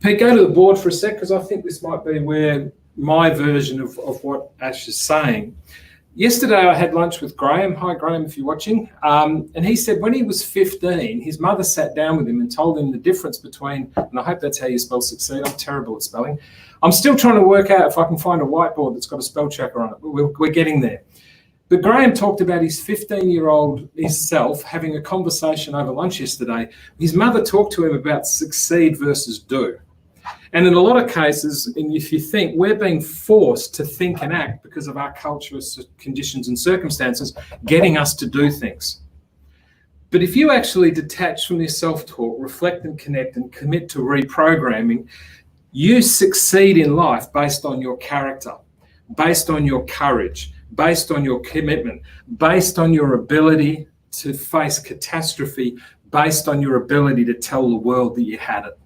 Pete, go to the board for a sec, because I think this might be where my version of what Ash is saying. Yesterday, I had lunch with Graham. Hi, Graham, if you're watching. And he said when he was 15, his mother sat down with him and told him the difference between, and I hope that's how you spell succeed. I'm terrible at spelling. I'm still trying to work out if I can find a whiteboard that's got a spell checker on it, but we're getting there. But Graham talked about his 15-year-old self having a conversation over lunch yesterday. His mother talked to him about succeed versus do. And in a lot of cases, and if you think, we're being forced to think and act because of our cultural conditions and circumstances, getting us to do things. But if you actually detach from your self-talk, reflect and connect and commit to reprogramming, you succeed in life based on your character, based on your courage, based on your commitment, based on your ability to face catastrophe, based on your ability to tell the world that you had it.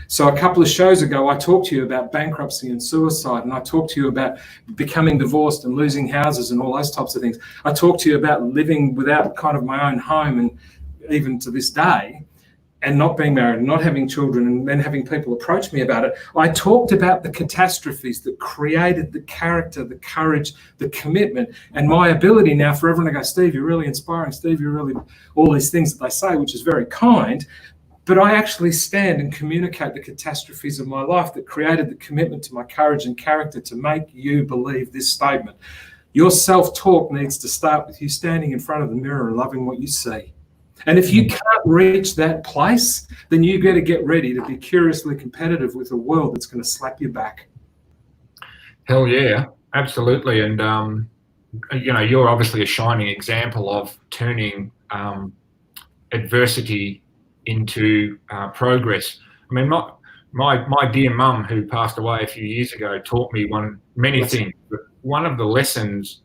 So a couple of shows ago, I talked to you about bankruptcy and suicide, and I talked to you about becoming divorced and losing houses and all those types of things. I talked to you about living without kind of my own home, and even to this day, and not being married and not having children, and then having people approach me about it. I talked about the catastrophes that created the character, the courage, the commitment, and my ability now for everyone to go, Steve, you're really inspiring. Steve, you're really, all these things that they say, which is very kind. But I actually stand and communicate the catastrophes of my life that created the commitment to my courage and character to make you believe this statement. Your self-talk needs to start with you standing in front of the mirror and loving what you see. And if you can't reach that place, then you got to get ready to be curiously competitive with a world that's going to slap you back.
Hell yeah, absolutely. And, you know, you're obviously a shining example of turning adversity into progress. I mean, my dear mum, who passed away a few years ago, taught me many things. But one of the lessons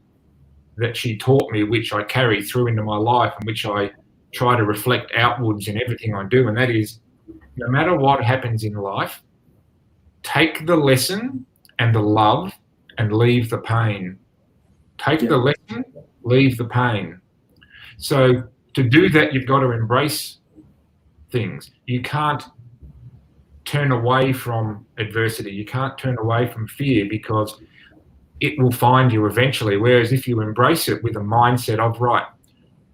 that she taught me, which I carry through into my life and which I try to reflect outwards in everything I do, and that is, no matter what happens in life, take the lesson and the love and leave the pain. Take the lesson, leave the pain. So to do that, you've got to embrace things. You can't turn away from adversity. You can't turn away from fear, because it will find you eventually. Whereas if you embrace it with a mindset of, right,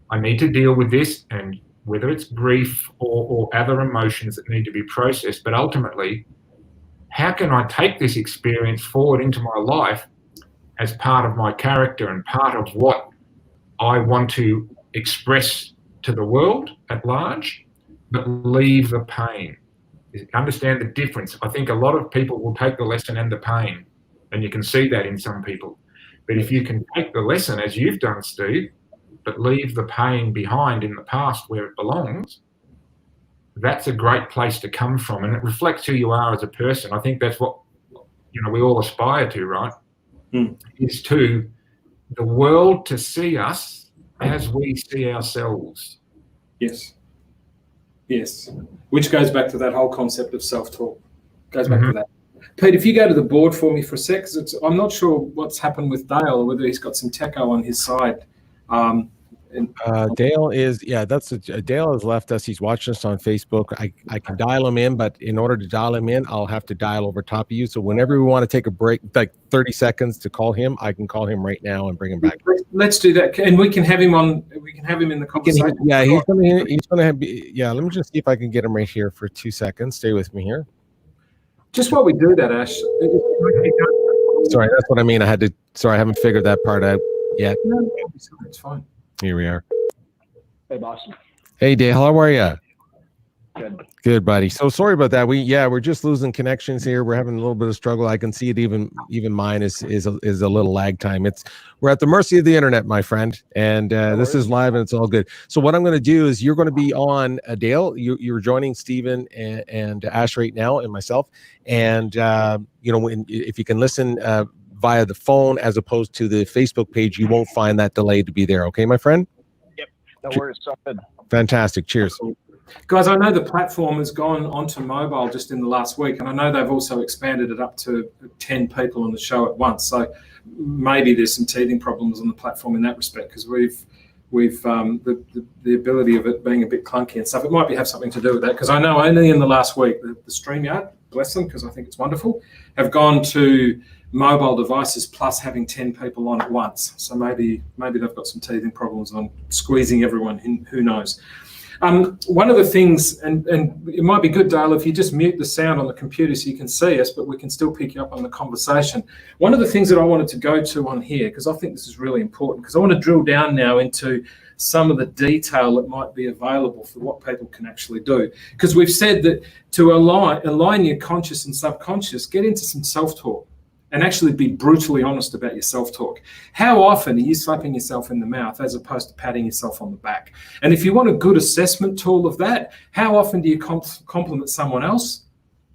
I need to deal with this, and whether it's grief or other emotions that need to be processed, but ultimately, how can I take this experience forward into my life as part of my character and part of what I want to express to the world at large, but leave the pain. Understand the difference. I think a lot of people will take the lesson and the pain, and you can see that in some people. But if you can take the lesson, as you've done, Steve, but leave the pain behind in the past where it belongs, that's a great place to come from, and it reflects who you are as a person. I think that's what, you know, we all aspire to, right? Is to the world to see us as we see ourselves.
Yes. Yes. Which goes back to that whole concept of self-talk. Goes back to that. Pete, if you go to the board for me for a sec, because I'm not sure what's happened with Dale, or whether he's got some techo on his side.
Dale is, Dale has left us. He's watching us on Facebook. I can dial him in, but in order to dial him in, I'll have to dial over top of you. So whenever we want to take a break, like 30 seconds to call him, I can call him right now and bring him back.
Let's do that, and we can have him on. We can have him in the conversation.
He's gonna have. Yeah, let me just see if I can get him right here for 2 seconds. Stay with me here.
Just while we do that, Ash.
Sorry, that's what I mean. I haven't figured that part out yet.
No, it's fine.
Here we are.
Hey, boss.
Hey, Dale, how are you?
Good,
buddy. So sorry about that. We're just losing connections here. We're having a little bit of struggle. I can see it. Even mine is a little lag time. We're at the mercy of the internet, my friend. And this is live, and it's all good. So what I'm going to do is, you're going to be on Dale. You're joining Stephen and Ash right now, and myself. And if you can listen via the phone as opposed to the Facebook page, you won't find that delay to be there. Okay, my friend?
Yep. No worries. So good.
Fantastic. Cheers.
Guys, I know the platform has gone onto mobile just in the last week, and I know they've also expanded it up to 10 people on the show at once. So maybe there's some teething problems on the platform in that respect, because we've the ability of it being a bit clunky and stuff. It might have something to do with that, because I know only in the last week the StreamYard, bless them, because I think it's wonderful, have gone to mobile devices plus having 10 people on at once. So maybe they've got some teething problems on squeezing everyone in, who knows. One of the things, and it might be good, Dale, if you just mute the sound on the computer so you can see us, but we can still pick you up on the conversation. One of the things that I wanted to go to on here, because I think this is really important, because I want to drill down now into some of the detail that might be available for what people can actually do. Because we've said that to align your conscious and subconscious, get into some self-talk and actually be brutally honest about your self-talk. How often are you slapping yourself in the mouth as opposed to patting yourself on the back? And if you want a good assessment tool of that, how often do you compliment someone else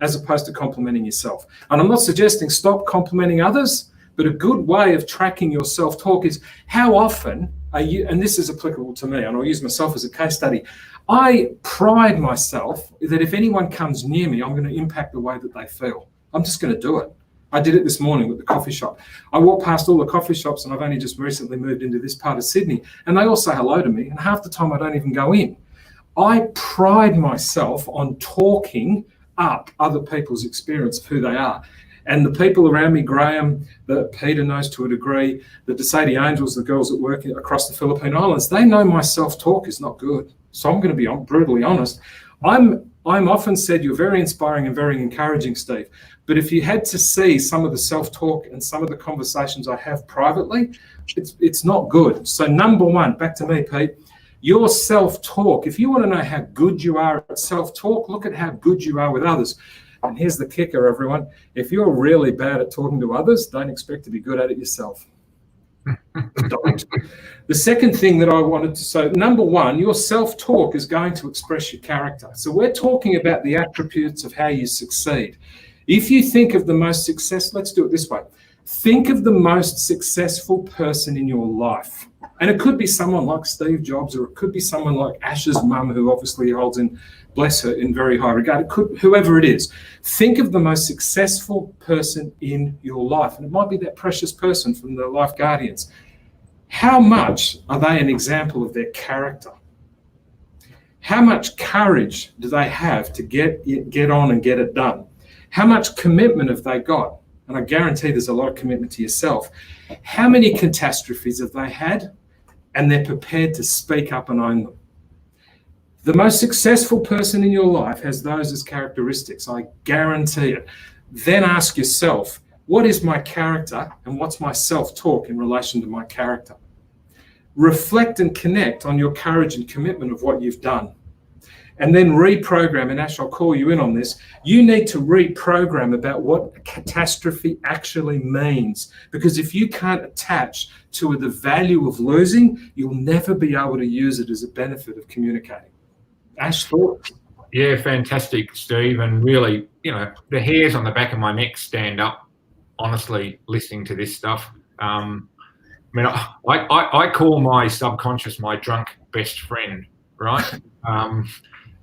as opposed to complimenting yourself? And I'm not suggesting stop complimenting others, but a good way of tracking your self-talk is how often are you, and this is applicable to me, and I'll use myself as a case study. I pride myself that if anyone comes near me, I'm going to impact the way that they feel. I'm just going to do it. I did it this morning with the coffee shop. I walked past all the coffee shops, and I've only just recently moved into this part of Sydney, and they all say hello to me, and half the time I don't even go in. I pride myself on talking up other people's experience of who they are. And the people around me, Graham, that Peter knows to a degree, the Sede Angels, the girls that work across the Philippine Islands, they know my self-talk is not good. So I'm going to be brutally honest. I'm often said you're very inspiring and very encouraging, Steve. But if you had to see some of the self-talk and some of the conversations I have privately, it's not good. So number one, back to me, Pete, your self-talk. If you want to know how good you are at self-talk, look at how good you are with others. And here's the kicker, everyone. If you're really bad at talking to others, don't expect to be good at it yourself. Don't. The second thing that I wanted to say, number one, your self-talk is going to express your character. So we're talking about the attributes of how you succeed. If you think of the most successful, let's do it this way. Think of the most successful person in your life. And it could be someone like Steve Jobs, or it could be someone like Ash's mum, who obviously holds in, bless her, in very high regard. It could, whoever it is. Think of the most successful person in your life. And it might be that precious person from the Life Guardians. How much are they an example of their character? How much courage do they have to get on and get it done? How much commitment have they got? And I guarantee there's a lot of commitment to yourself. How many catastrophes have they had? And they're prepared to speak up and own them. The most successful person in your life has those as characteristics. I guarantee it. Then ask yourself, what is my character and what's my self-talk in relation to my character? Reflect and connect on your courage and commitment of what you've done. And then reprogram, and Ash, I'll call you in on this. You need to reprogram about what a catastrophe actually means. Because if you can't attach to the value of losing, you'll never be able to use it as a benefit of communicating. Ash, thoughts?
Yeah, fantastic, Steve. And really, you know, the hairs on the back of my neck stand up, honestly, listening to this stuff. I mean, I call my subconscious my drunk best friend, right?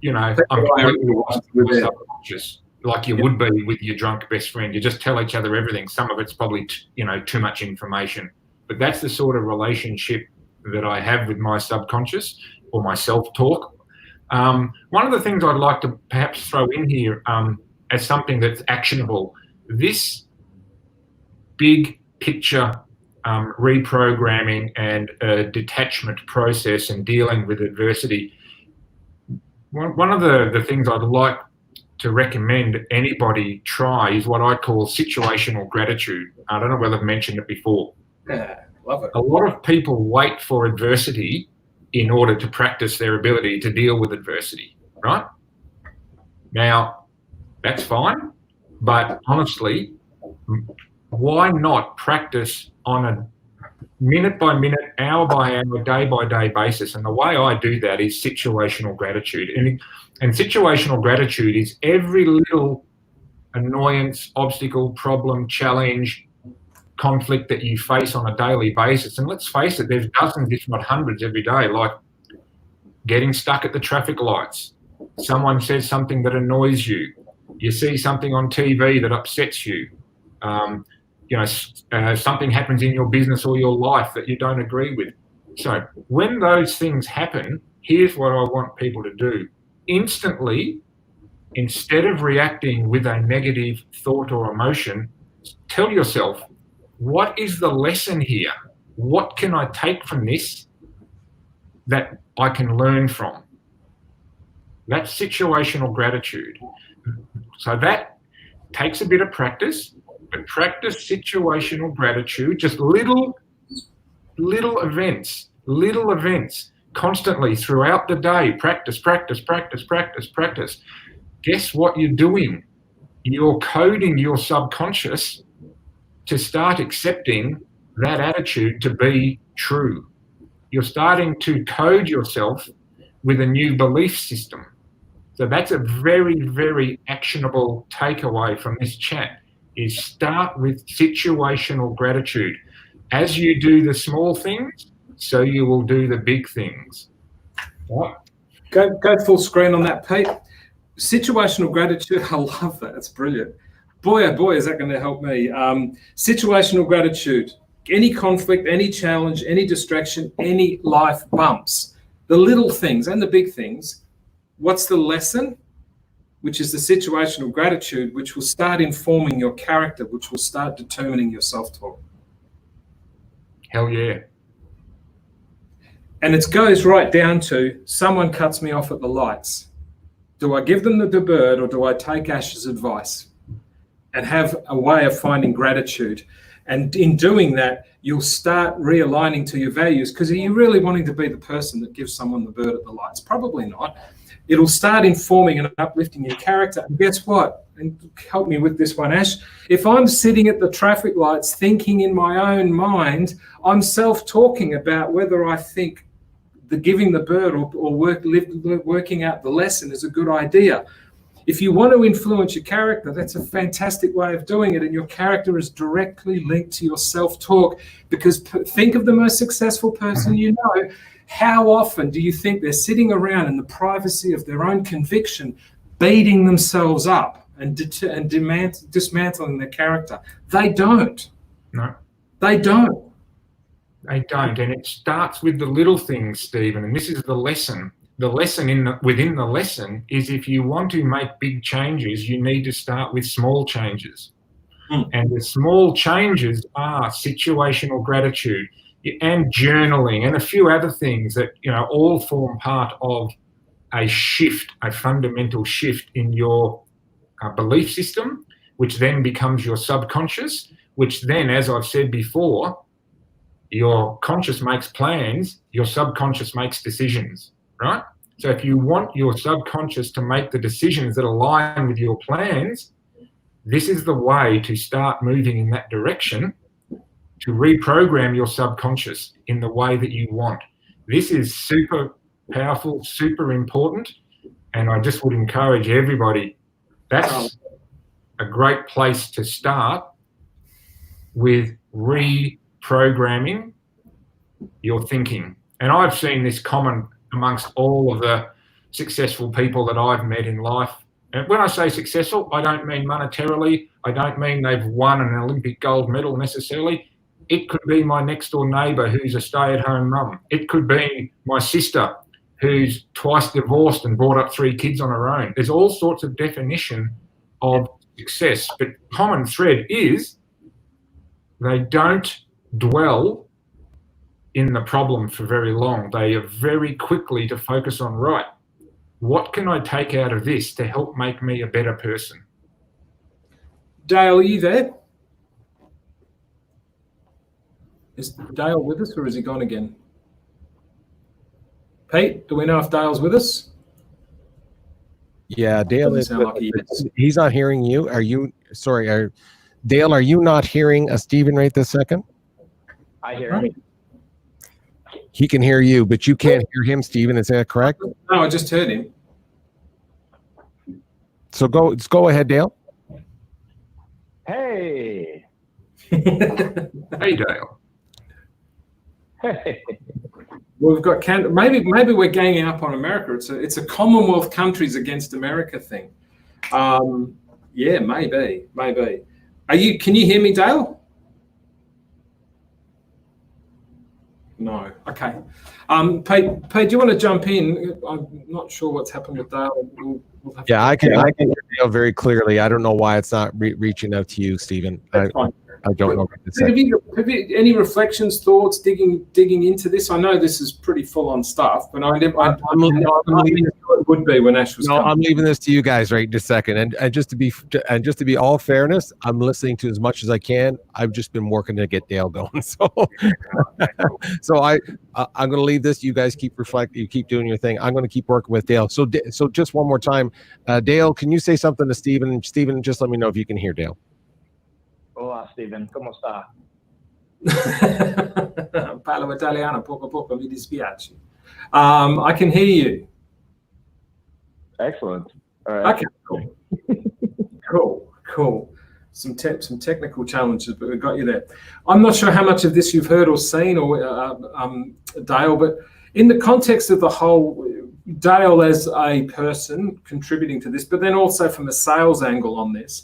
You know, I'm completely subconscious, like you would be with your drunk best friend. You just tell each other everything. Some of it's probably, too much information. But that's the sort of relationship that I have with my subconscious or my self-talk. One of the things I'd like to perhaps throw in here as something that's actionable, this big picture reprogramming and detachment process and dealing with adversity. One of the things I'd like to recommend anybody try is what I call situational gratitude. I don't know whether I've mentioned it before.
Yeah, love it.
A lot of people wait for adversity in order to practice their ability to deal with adversity, right? Now, that's fine, but honestly, why not practice on a minute by minute, hour by hour, day by day basis? And the way I do that is situational gratitude. And situational gratitude is every little annoyance, obstacle, problem, challenge, conflict that you face on a daily basis. And let's face it, there's dozens, if not hundreds every day, like getting stuck at the traffic lights. Someone says something that annoys you. You see something on TV that upsets you. Something happens in your business or your life that you don't agree with. So when those things happen, here's what I want people to do. Instantly, instead of reacting with a negative thought or emotion, tell yourself, what is the lesson here? What can I take from this that I can learn from? That's situational gratitude. So that takes a bit of practice. But practice situational gratitude, just little events. constantly throughout the day, practice, practice, practice, practice, practice, guess what you're doing? You're coding your subconscious to start accepting that attitude to be true. You're starting to code yourself with a new belief system. So that's a very, very actionable takeaway from this chat, is start with situational gratitude. As you do the small things, so you will do the big things. Right?
Go full screen on that, Pete. Situational gratitude, I love that. It's brilliant. Boy, oh boy, is that going to help me. Situational gratitude. Any conflict, any challenge, any distraction, any life bumps. The little things and the big things. What's the lesson? Which is the situational gratitude, which will start informing your character, which will start determining your self-talk.
Hell yeah.
And it goes right down to, someone cuts me off at the lights. Do I give them the bird, or do I take Ash's advice and have a way of finding gratitude? And in doing that, you'll start realigning to your values, because are you really wanting to be the person that gives someone the bird at the lights? Probably not. It'll start informing and uplifting your character. And guess what? And help me with this one, Ash. If I'm sitting at the traffic lights thinking in my own mind, I'm self-talking about whether I think the giving the bird or working out the lesson is a good idea. If you want to influence your character, that's a fantastic way of doing it. And your character is directly linked to your self-talk, because think of the most successful person you know. How often do you think they're sitting around in the privacy of their own conviction, beating themselves up and dismantling their character? They don't.
No.
They don't.
They don't. And it starts with the little things, Stephen. And this is the lesson. The lesson within the lesson is, if you want to make big changes, you need to start with small changes. And the small changes are situational gratitude and journaling and a few other things that, all form part of a shift, a fundamental shift in your belief system, which then becomes your subconscious, which then, as I've said before, your conscious makes plans, your subconscious makes decisions, right? So if you want your subconscious to make the decisions that align with your plans, this is the way to start moving in that direction, to reprogram your subconscious in the way that you want. This is super powerful, super important, and I just would encourage everybody, that's a great place to start with reprogramming your thinking. And I've seen this common amongst all of the successful people that I've met in life. And when I say successful, I don't mean monetarily. I don't mean they've won an Olympic gold medal necessarily. It could be my next door neighbour who's a stay-at-home mum. It could be my sister who's twice divorced and brought up 3 kids on her own. There's all sorts of definition of success, but common thread is they don't dwell in the problem for very long. They are very quickly to focus on, right, what can I take out of this to help make me a better person?
Dale, are you there? Is Dale with us, or is he gone again? Pete, do we know if Dale's with us?
Yeah, Dale is.
Sound like he is.
He's not hearing you. Dale, are you not hearing Stephen right this second?
I hear him.
He can hear you, but you can't hear him, Stephen. Is that correct?
No, I just heard him.
So go ahead, Dale.
Hey.
Hey, Dale.
Hey.
Well, we've got Canada. Maybe we're ganging up on America. It's a Commonwealth countries against America thing. Yeah, maybe. Can you hear me, Dale? No. Okay. Pete, do you want to jump in? I'm not sure what's happened with Dale. We'll have
I can hear Dale very clearly. I don't know why it's not reaching out to you, Stephen.
That's fine.
I don't know what to say.
Have you any reflections, thoughts, digging into this? I know this is pretty full-on stuff, but I never it would be when Ash was coming.
I'm leaving this to you guys right in a second. And just to be all fairness, I'm listening to as much as I can. I've just been working to get Dale going. So I'm going to leave this. You guys keep reflecting. You keep doing your thing. I'm going to keep working with Dale. So just one more time, Dale, can you say something to Stephen? And Stephen, just let me know if you can hear Dale.
Hola, Stephen. ¿Cómo está?
Parlo italiano, poco poco, mi dispiace. I can hear you.
Excellent. All right.
Okay, cool. Some technical challenges, but we got you there. I'm not sure how much of this you've heard or seen, or Dale, but in the context of the whole, Dale as a person contributing to this, but then also from a sales angle on this,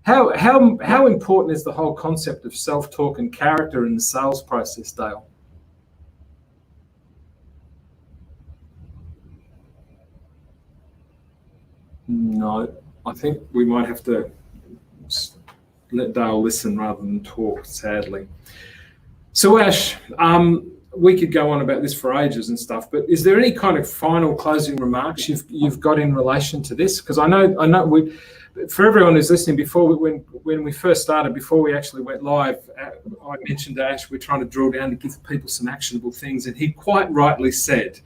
how important is the whole concept of self-talk and character in the sales process, Dale? No, I think we might have to let Dale listen rather than talk, sadly. So Ash, we could go on about this for ages and stuff, but is there any kind of final closing remarks you've got in relation to this? Because I know for everyone who's listening, when we first started, before we actually went live, I mentioned to Ash we're trying to drill down to give people some actionable things, and he quite rightly said,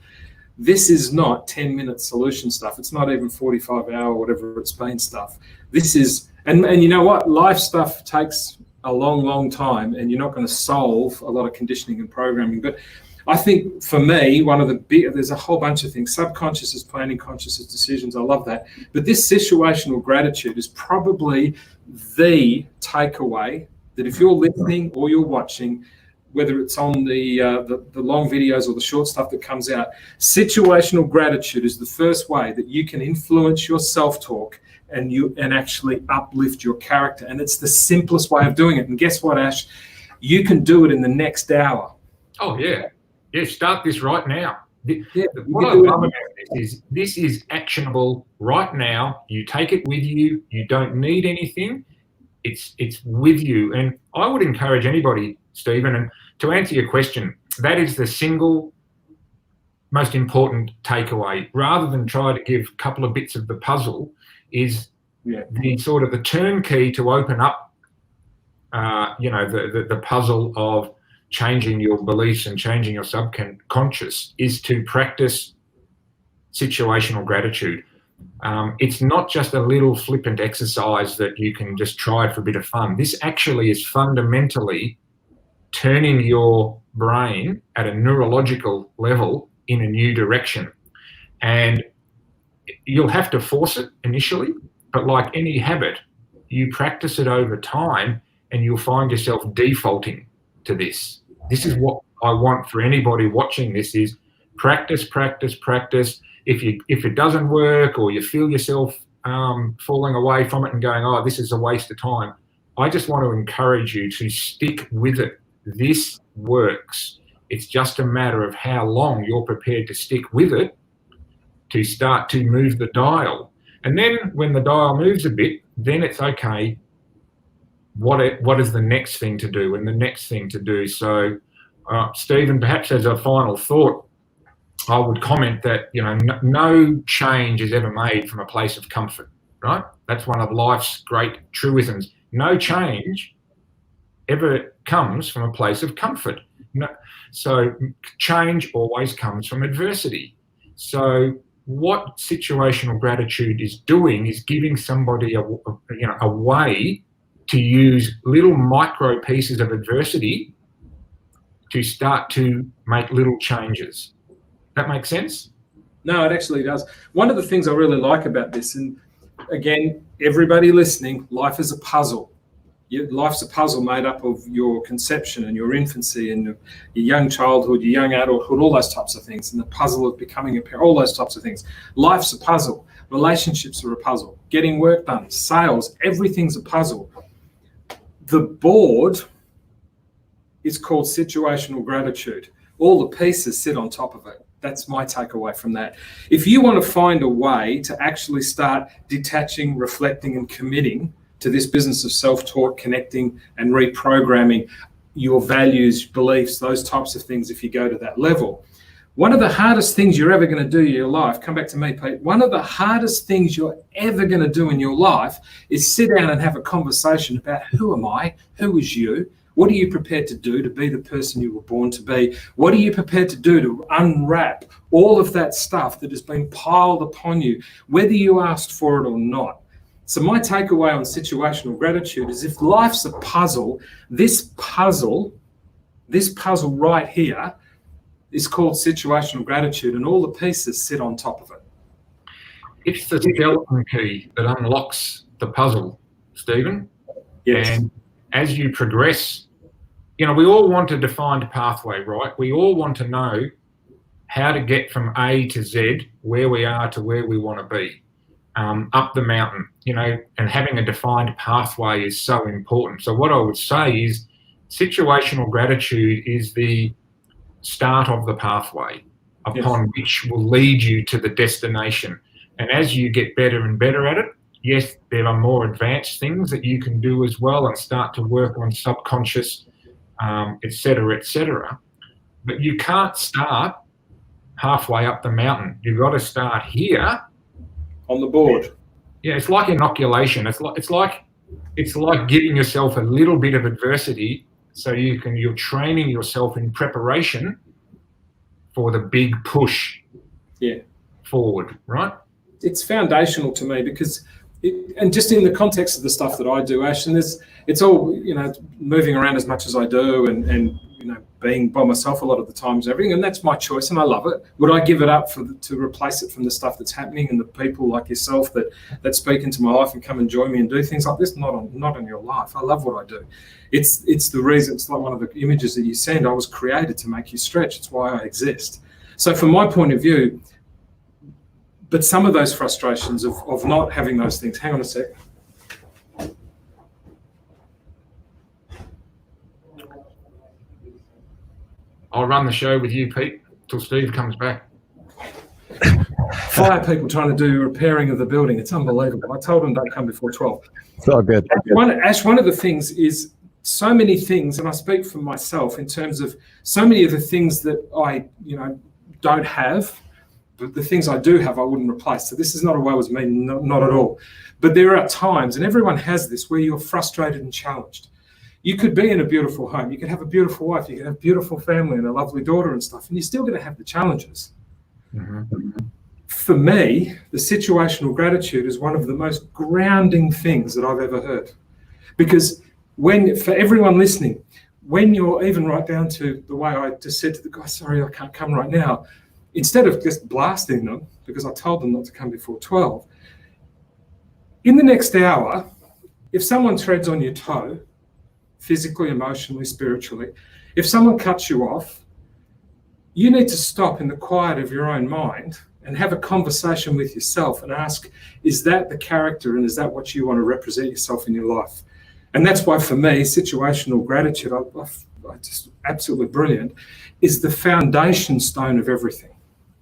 this is not 10-minute solution stuff. It's not even 45-hour, whatever it's been stuff. This is, and you know what? Life stuff takes a long time, and you're not going to solve a lot of conditioning and programming. But I think for me, there's a whole bunch of things. Subconscious is planning, conscious is decisions. I love that. But this situational gratitude is probably the takeaway that if you're listening or you're watching, whether it's on the long videos or the short stuff that comes out, situational gratitude is the first way that you can influence your self-talk and actually uplift your character. And it's the simplest way of doing it. And guess what, Ash? You can do it in the next hour.
Oh, yeah. Yeah, start this right now.
Yeah,
what I love about this is actionable right now. You take it with you. You don't need anything. It's with you. And I would encourage anybody, Stephen, and to answer your question, that is the single most important takeaway. Rather than try to give a couple of bits of the puzzle, is the sort of the turnkey to open up, the puzzle of changing your beliefs and changing your subconscious is to practice situational gratitude. It's not just a little flippant exercise that you can just try for a bit of fun. This actually is fundamentally turning your brain at a neurological level in a new direction. And you'll have to force it initially, but like any habit, you practice it over time and you'll find yourself defaulting to this. This is what I want for anybody watching this is practice. If it doesn't work or you feel yourself falling away from it and going, oh, this is a waste of time, I just want to encourage you to stick with it. This works. It's just a matter of how long you're prepared to stick with it to start to move the dial. And then when the dial moves a bit, then it's okay. What is the next thing to do and the next thing to do? So, Stephen, perhaps as a final thought, I would comment that, no change is ever made from a place of comfort, right? That's one of life's great truisms. No change ever comes from a place of comfort. No, so change always comes from adversity. So what situational gratitude is doing is giving somebody a way to use little micro pieces of adversity to start to make little changes. That makes sense?
No, it actually does. One of the things I really like about this, and again, everybody listening, life is a puzzle. Life's a puzzle made up of your conception and your infancy and your young childhood, your young adulthood, all those types of things, and the puzzle of becoming a parent, all those types of things. Life's a puzzle. Relationships are a puzzle. Getting work done, sales, everything's a puzzle. The board is called situational gratitude. All the pieces sit on top of it. That's my takeaway from that. If you want to find a way to actually start detaching, reflecting, and committing to this business of self-talk, connecting and reprogramming your values, beliefs, those types of things if you go to that level. One of the hardest things you're ever going to do in your life, come back to me, Pete, one of the hardest things you're ever going to do in your life is sit down and have a conversation about who am I, who is you, what are you prepared to do to be the person you were born to be, what are you prepared to do to unwrap all of that stuff that has been piled upon you, whether you asked for it or not. So my takeaway on situational gratitude is if life's a puzzle, this puzzle right here is called situational gratitude, and all the pieces sit on top of it.
It's the skeleton key that unlocks the puzzle, Stephen.
Yes.
And as you progress, we all want a defined pathway, right? We all want to know how to get from A to Z, where we are to where we want to be, up the mountain, and having a defined pathway is so important. So what I would say is situational gratitude is the start of the pathway upon which will lead you to the destination. And as you get better and better at it, yes, there are more advanced things that you can do as well and start to work on subconscious, et cetera, but you can't start halfway up the mountain. You've got to start here
on the board.
Yeah, it's like inoculation. It's like giving yourself a little bit of adversity so you're training yourself in preparation for the big push forward, right?
It's foundational to me because and just in the context of the stuff that I do, Ash, and it's all, moving around as much as I do and being by myself a lot of the times, everything, and that's my choice and I love it. Would I give it up to replace it from the stuff that's happening and the people like yourself that speak into my life and come and join me and do things like this? Not in your life. I love what I do. It's the reason. It's like one of the images that you send. I was created to make you stretch. It's why I exist. So from my point of view, but some of those frustrations of not having those things, hang on a sec.
I'll run the show with you, Pete, till Steve comes back.
Fire people trying to do repairing of the building. It's unbelievable. I told them don't come before 12.
It's all good.
Ash, one of the things is so many things, and I speak for myself in terms of so many of the things that I, don't have, but the things I do have, I wouldn't replace. So this is not a woe is me, not at all. But there are times, and everyone has this, where you're frustrated and challenged. You could be in a beautiful home. You could have a beautiful wife. You could have a beautiful family and a lovely daughter and stuff, and you're still going to have the challenges. Mm-hmm. For me, the situational gratitude is one of the most grounding things that I've ever heard. Because for everyone listening, when you're even right down to the way I just said to the guy, sorry, I can't come right now, instead of just blasting them, because I told them not to come before 12, in the next hour, if someone treads on your toe, physically, emotionally, spiritually, if someone cuts you off, you need to stop in the quiet of your own mind and have a conversation with yourself and ask, is that the character and is that what you want to represent yourself in your life? And that's why for me, situational gratitude, I just absolutely brilliant, is the foundation stone of everything.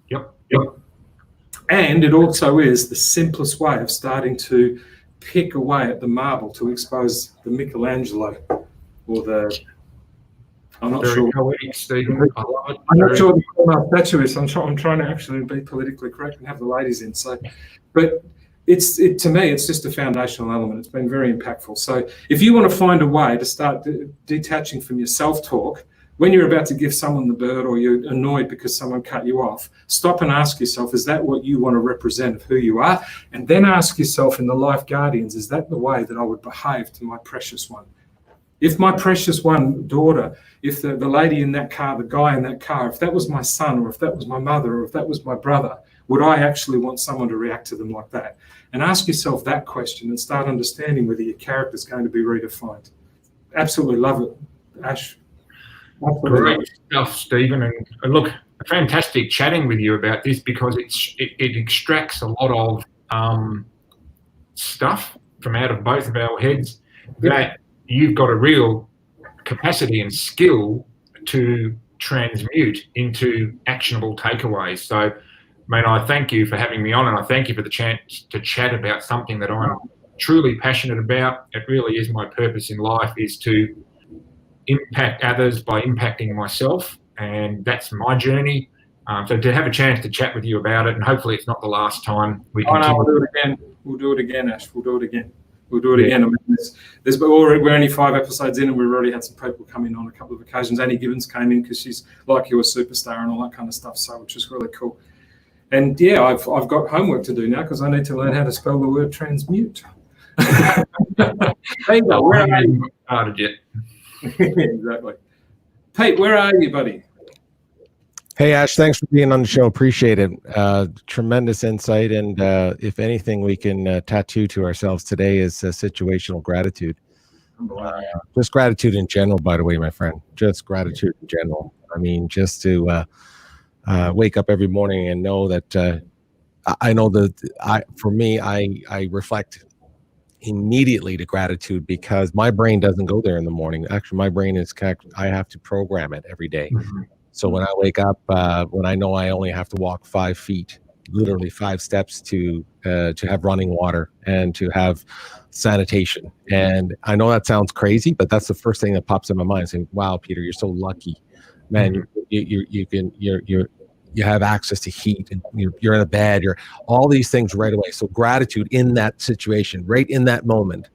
Yep.
And it also is the simplest way of starting to pick away at the marble to expose the Michelangelo or the, I'm not
Very
sure.
poetic, Stephen. I love it.
I'm not sure what the statue is. I'm trying to actually be politically correct and have the ladies in. So, but to me, it's just a foundational element. It's been very impactful. So if you want to find a way to start detaching from your self-talk, when you're about to give someone the bird or you're annoyed because someone cut you off, stop and ask yourself, is that what you want to represent of who you are? And then ask yourself in the life guardians, is that the way that I would behave to my precious one? If my precious one daughter, if the lady in that car, the guy in that car, if that was my son or if that was my mother or if that was my brother, would I actually want someone to react to them like that? And ask yourself that question and start understanding whether your character is going to be redefined. Absolutely love it, Ash.
Great stuff, Stephen. And look, fantastic chatting with you about this because it extracts a lot of stuff from out of both of our heads that you've got a real capacity and skill to transmute into actionable takeaways. So, I thank you for having me on, and I thank you for the chance to chat about something that I'm truly passionate about. It really is my purpose in life, is to impact others by impacting myself, and that's my journey. So to have a chance to chat with you about it, and hopefully it's not the last time we continue.
We'll do it again. We'll do it again, Ash. We'll do it again. We'll do it again. I mean, we're only 5 episodes in, and we've already had some people come in on a couple of occasions. Annie Gibbons came in because she's like you, a superstar and all that kind of stuff, so which is really cool. And yeah, I've got homework to do now because I need to learn how to spell the word transmute. There you go. Where are you? Exactly. Pete, where are you, buddy?
Hey, Ash, thanks for being on the show. Appreciate it. Tremendous insight. And if anything we can tattoo to ourselves today is situational gratitude. Just gratitude in general, by the way, my friend. Just gratitude in general. I mean, just to wake up every morning and know that I know that for me, I reflect immediately to gratitude because my brain doesn't go there in the morning. Actually, my brain is I have to program it every day. Mm-hmm. So when I wake up, when I know I only have to walk 5 feet, literally 5 steps to have running water and to have sanitation. And I know that sounds crazy, but that's the first thing that pops in my mind. Saying, "Wow, Peter, you're so lucky, man. You have access to heat, and you're in a bed. You're all these things right away." So gratitude in that situation, right in that moment.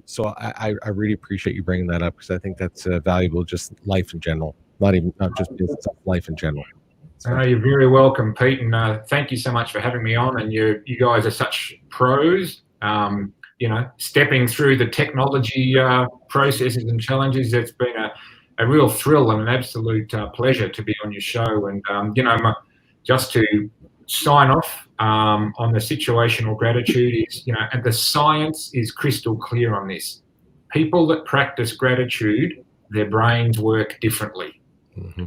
So I really appreciate you bringing that up because I think that's valuable. Just life in general. Not just business, life in general. So.
You're very welcome, Pete, and thank you so much for having me on. And you guys are such pros. Stepping through the technology processes and challenges, it's been a real thrill and an absolute pleasure to be on your show. And just to sign off on the situational gratitude is, and the science is crystal clear on this. People that practice gratitude, their brains work differently. Mm-hmm.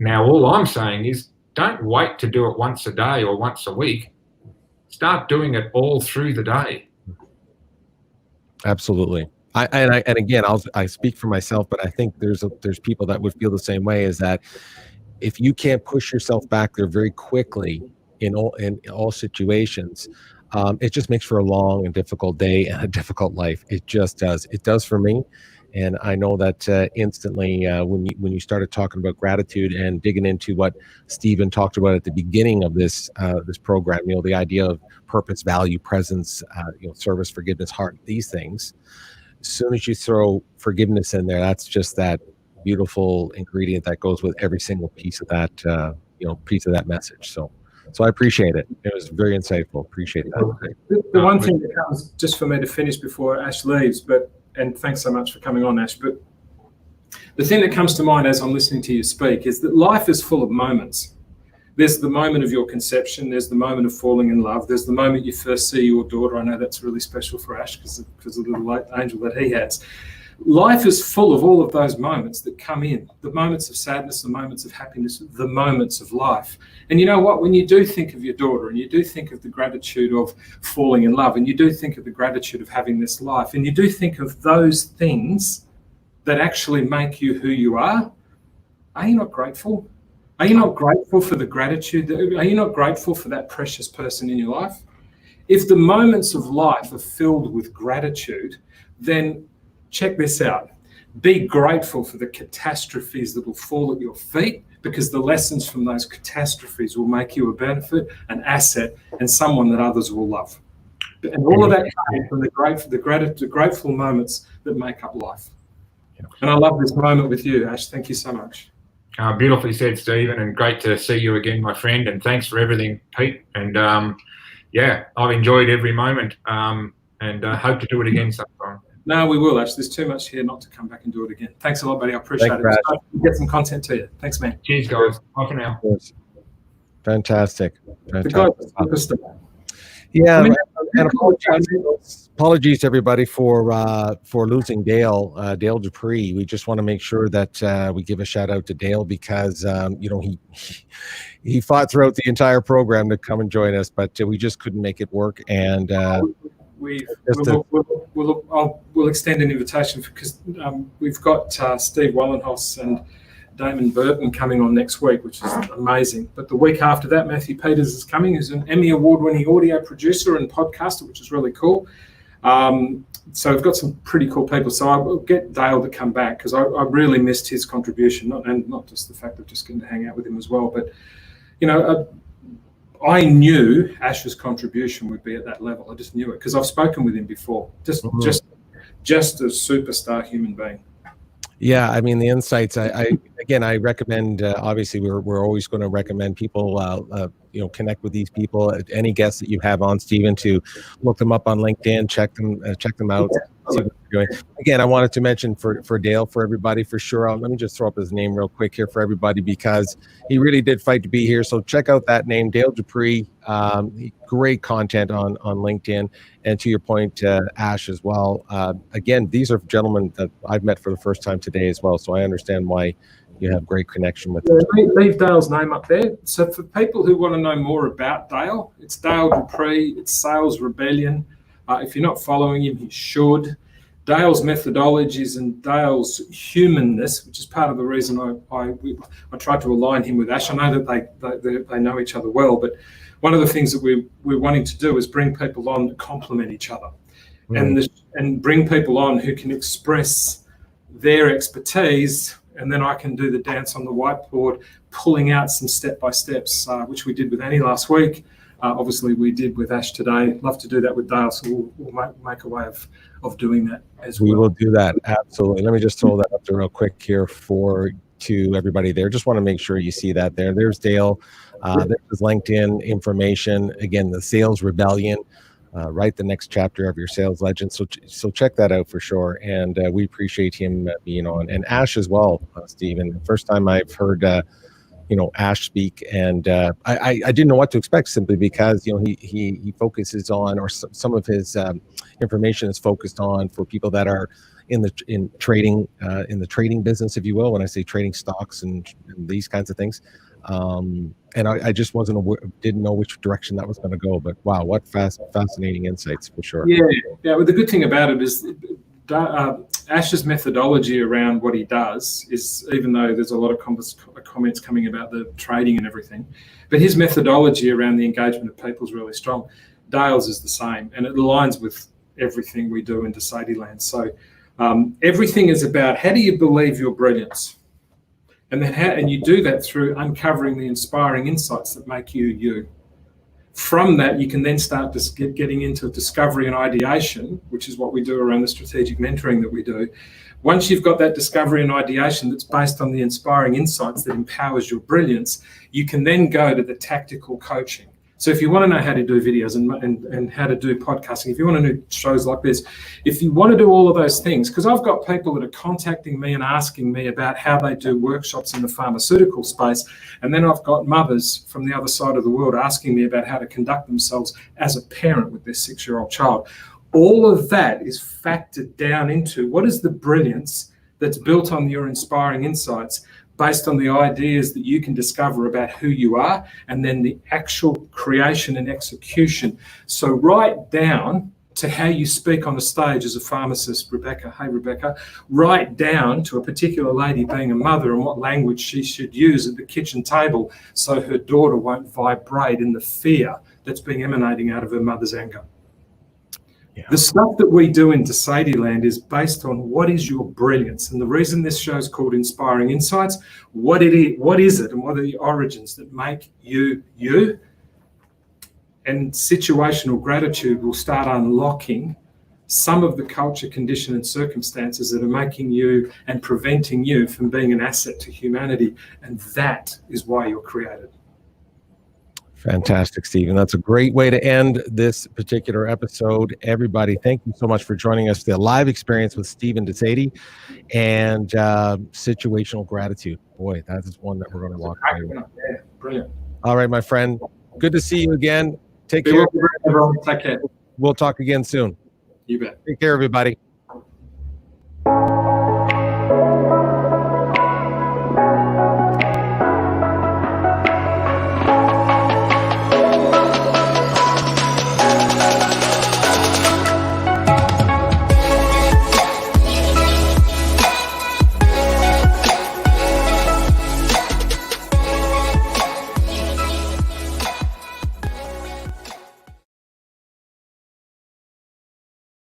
Now, all I'm saying is don't wait to do it once a day or once a week. Start doing it all through the day.
Absolutely. I speak for myself, but I think there's people that would feel the same way, is that if you can't push yourself back there very quickly in all situations, it just makes for a long and difficult day and a difficult life. It just does. It does for me. And I know that instantly when you started talking about gratitude and digging into what Stephen talked about at the beginning of this program, the idea of purpose, value, presence, service, forgiveness, heart, these things. As soon as you throw forgiveness in there, that's just that beautiful ingredient that goes with every single piece of that piece of that message. So I appreciate it. It was very insightful. Appreciate it.
The one thing that comes, just for me to finish before Ash leaves, and thanks so much for coming on, Ash, but the thing that comes to mind as I'm listening to you speak is that life is full of moments. There's the moment of your conception, there's the moment of falling in love, there's the moment you first see your daughter. I know that's really special for Ash because of the little angel that he has. Life is full of all of those moments that come in, the moments of sadness, the moments of happiness, the moments of life. And you know what, when you do think of your daughter and you do think of the gratitude of falling in love and you do think of the gratitude of having this life and you do think of those things that actually make you who you are you not grateful? Are you not grateful for the gratitude? Are you not grateful for that precious person in your life? If the moments of life are filled with gratitude, then check this out. Be grateful for the catastrophes that will fall at your feet, because the lessons from those catastrophes will make you a benefit, an asset, and someone that others will love. And all of that comes from the grateful moments that make up life. And I love this moment with you, Ash. Thank you so much.
Beautifully said, Stephen, and great to see you again, my friend. And thanks for everything, Pete. And I've enjoyed every moment and hope to do it again sometime.
No, we will, Ash. There's too much here not to come back and do it again. Thanks a lot, buddy. I appreciate it. We'll get some content to you. Thanks, man.
Cheers, guys. Bye for now.
Fantastic.
The guy was superstar.
Yeah, and apologies to everybody for losing Dale Dupree. We just want to make sure that we give a shout out to Dale because he fought throughout the entire program to come and join us, but we just couldn't make it work. And
we'll extend an invitation because we've got Steve Wallenhoss and Damon Burton coming on next week, which is amazing. But the week after that, Matthew Peters is coming, who's an Emmy award-winning audio producer and podcaster, which is really cool. So we've got some pretty cool people. So I will get Dale to come back because I really missed his contribution, and not just the fact of just getting to hang out with him as well, but I knew Ash's contribution would be at that level. I just knew it because I've spoken with him before. Just a superstar human being.
Yeah, I mean the insights. I recommend. Obviously, we're always going to recommend people, connect with these people. Any guests that you have on, Stephen, to look them up on LinkedIn, check them out. See what they're doing. Again, I wanted to mention for Dale, for everybody, for sure. Let me just throw up his name real quick here for everybody because he really did fight to be here. So check out that name, Dale Dupree. Great content on LinkedIn. And to your point, Ash as well. Again, these are gentlemen that I've met for the first time today as well. So I understand why you have great connection with them.
Leave Dale's name up there. So for people who want to know more about Dale, it's Dale Dupree. It's Sales Rebellion. If you're not following him, you should. Dale's methodologies and Dale's humanness, which is part of the reason I tried to align him with Ash. I know that they know each other well, but one of the things that we're wanting to do is bring people on that complement each other, and bring people on who can express their expertise, and then I can do the dance on the whiteboard, pulling out some step-by-steps, which we did with Annie last week. Obviously, we did with Ash today. Love to do that with Dale, so we'll make a way of doing that as well.
We will do that, absolutely. Let me just throw that up there real quick here to everybody there. Just want to make sure you see that there. There's Dale. There's his LinkedIn information. Again, the Sales Rebellion. Write the next chapter of your sales legend. So check that out for sure. And we appreciate him being on. And Ash as well, Stephen. The first time I've heard Ash speak, and I didn't know what to expect, simply because he focuses on, or some of his information is focused on for people that are in trading in the trading business, if you will. When I say trading stocks and these kinds of things, and I just didn't know which direction that was going to go. But wow, what fascinating insights for sure.
Yeah. Well, the good thing about it is Ash's methodology around what he does is, even though there's a lot of comments coming about the trading and everything, but his methodology around the engagement of people is really strong. Dale's is the same, and it aligns with everything we do in Sede land. So everything is about how do you believe your brilliance, and then and you do that through uncovering the inspiring insights that make you you. From that, you can then start getting into discovery and ideation, which is what we do around the strategic mentoring that we do. Once you've got that discovery and ideation that's based on the inspiring insights that empowers your brilliance, you can then go to the tactical coaching. So if you want to know how to do videos and how to do podcasting, if you want to do shows like this, if you want to do all of those things, because I've got people that are contacting me and asking me about how they do workshops in the pharmaceutical space, and then I've got mothers from the other side of the world asking me about how to conduct themselves as a parent with their 6-year-old child. All of that is factored down into what is the brilliance that's built on your inspiring insights, based on the ideas that you can discover about who you are, and then the actual creation and execution. So right down to how you speak on a stage as a pharmacist, Rebecca, hey Rebecca, right down to a particular lady being a mother and what language she should use at the kitchen table so her daughter won't vibrate in the fear that's being emanating out of her mother's anger. Yeah. The stuff that we do in Sede land is based on what is your brilliance. And the reason this show is called Inspiring Insights, what is it and what are the origins that make you you? And situational gratitude will start unlocking some of the culture, condition and circumstances that are making you and preventing you from being an asset to humanity. And that is why you're created.
Fantastic, Stephen. That's a great way to end this particular episode. Everybody, thank you so much for joining us. The live experience with Stephen Sede and situational gratitude. Boy, that is one that we're going to walk away with.
Yeah, brilliant.
All right, my friend. Good to see you again. Take care.
Everyone. Take care.
We'll talk again soon.
You bet.
Take care, everybody.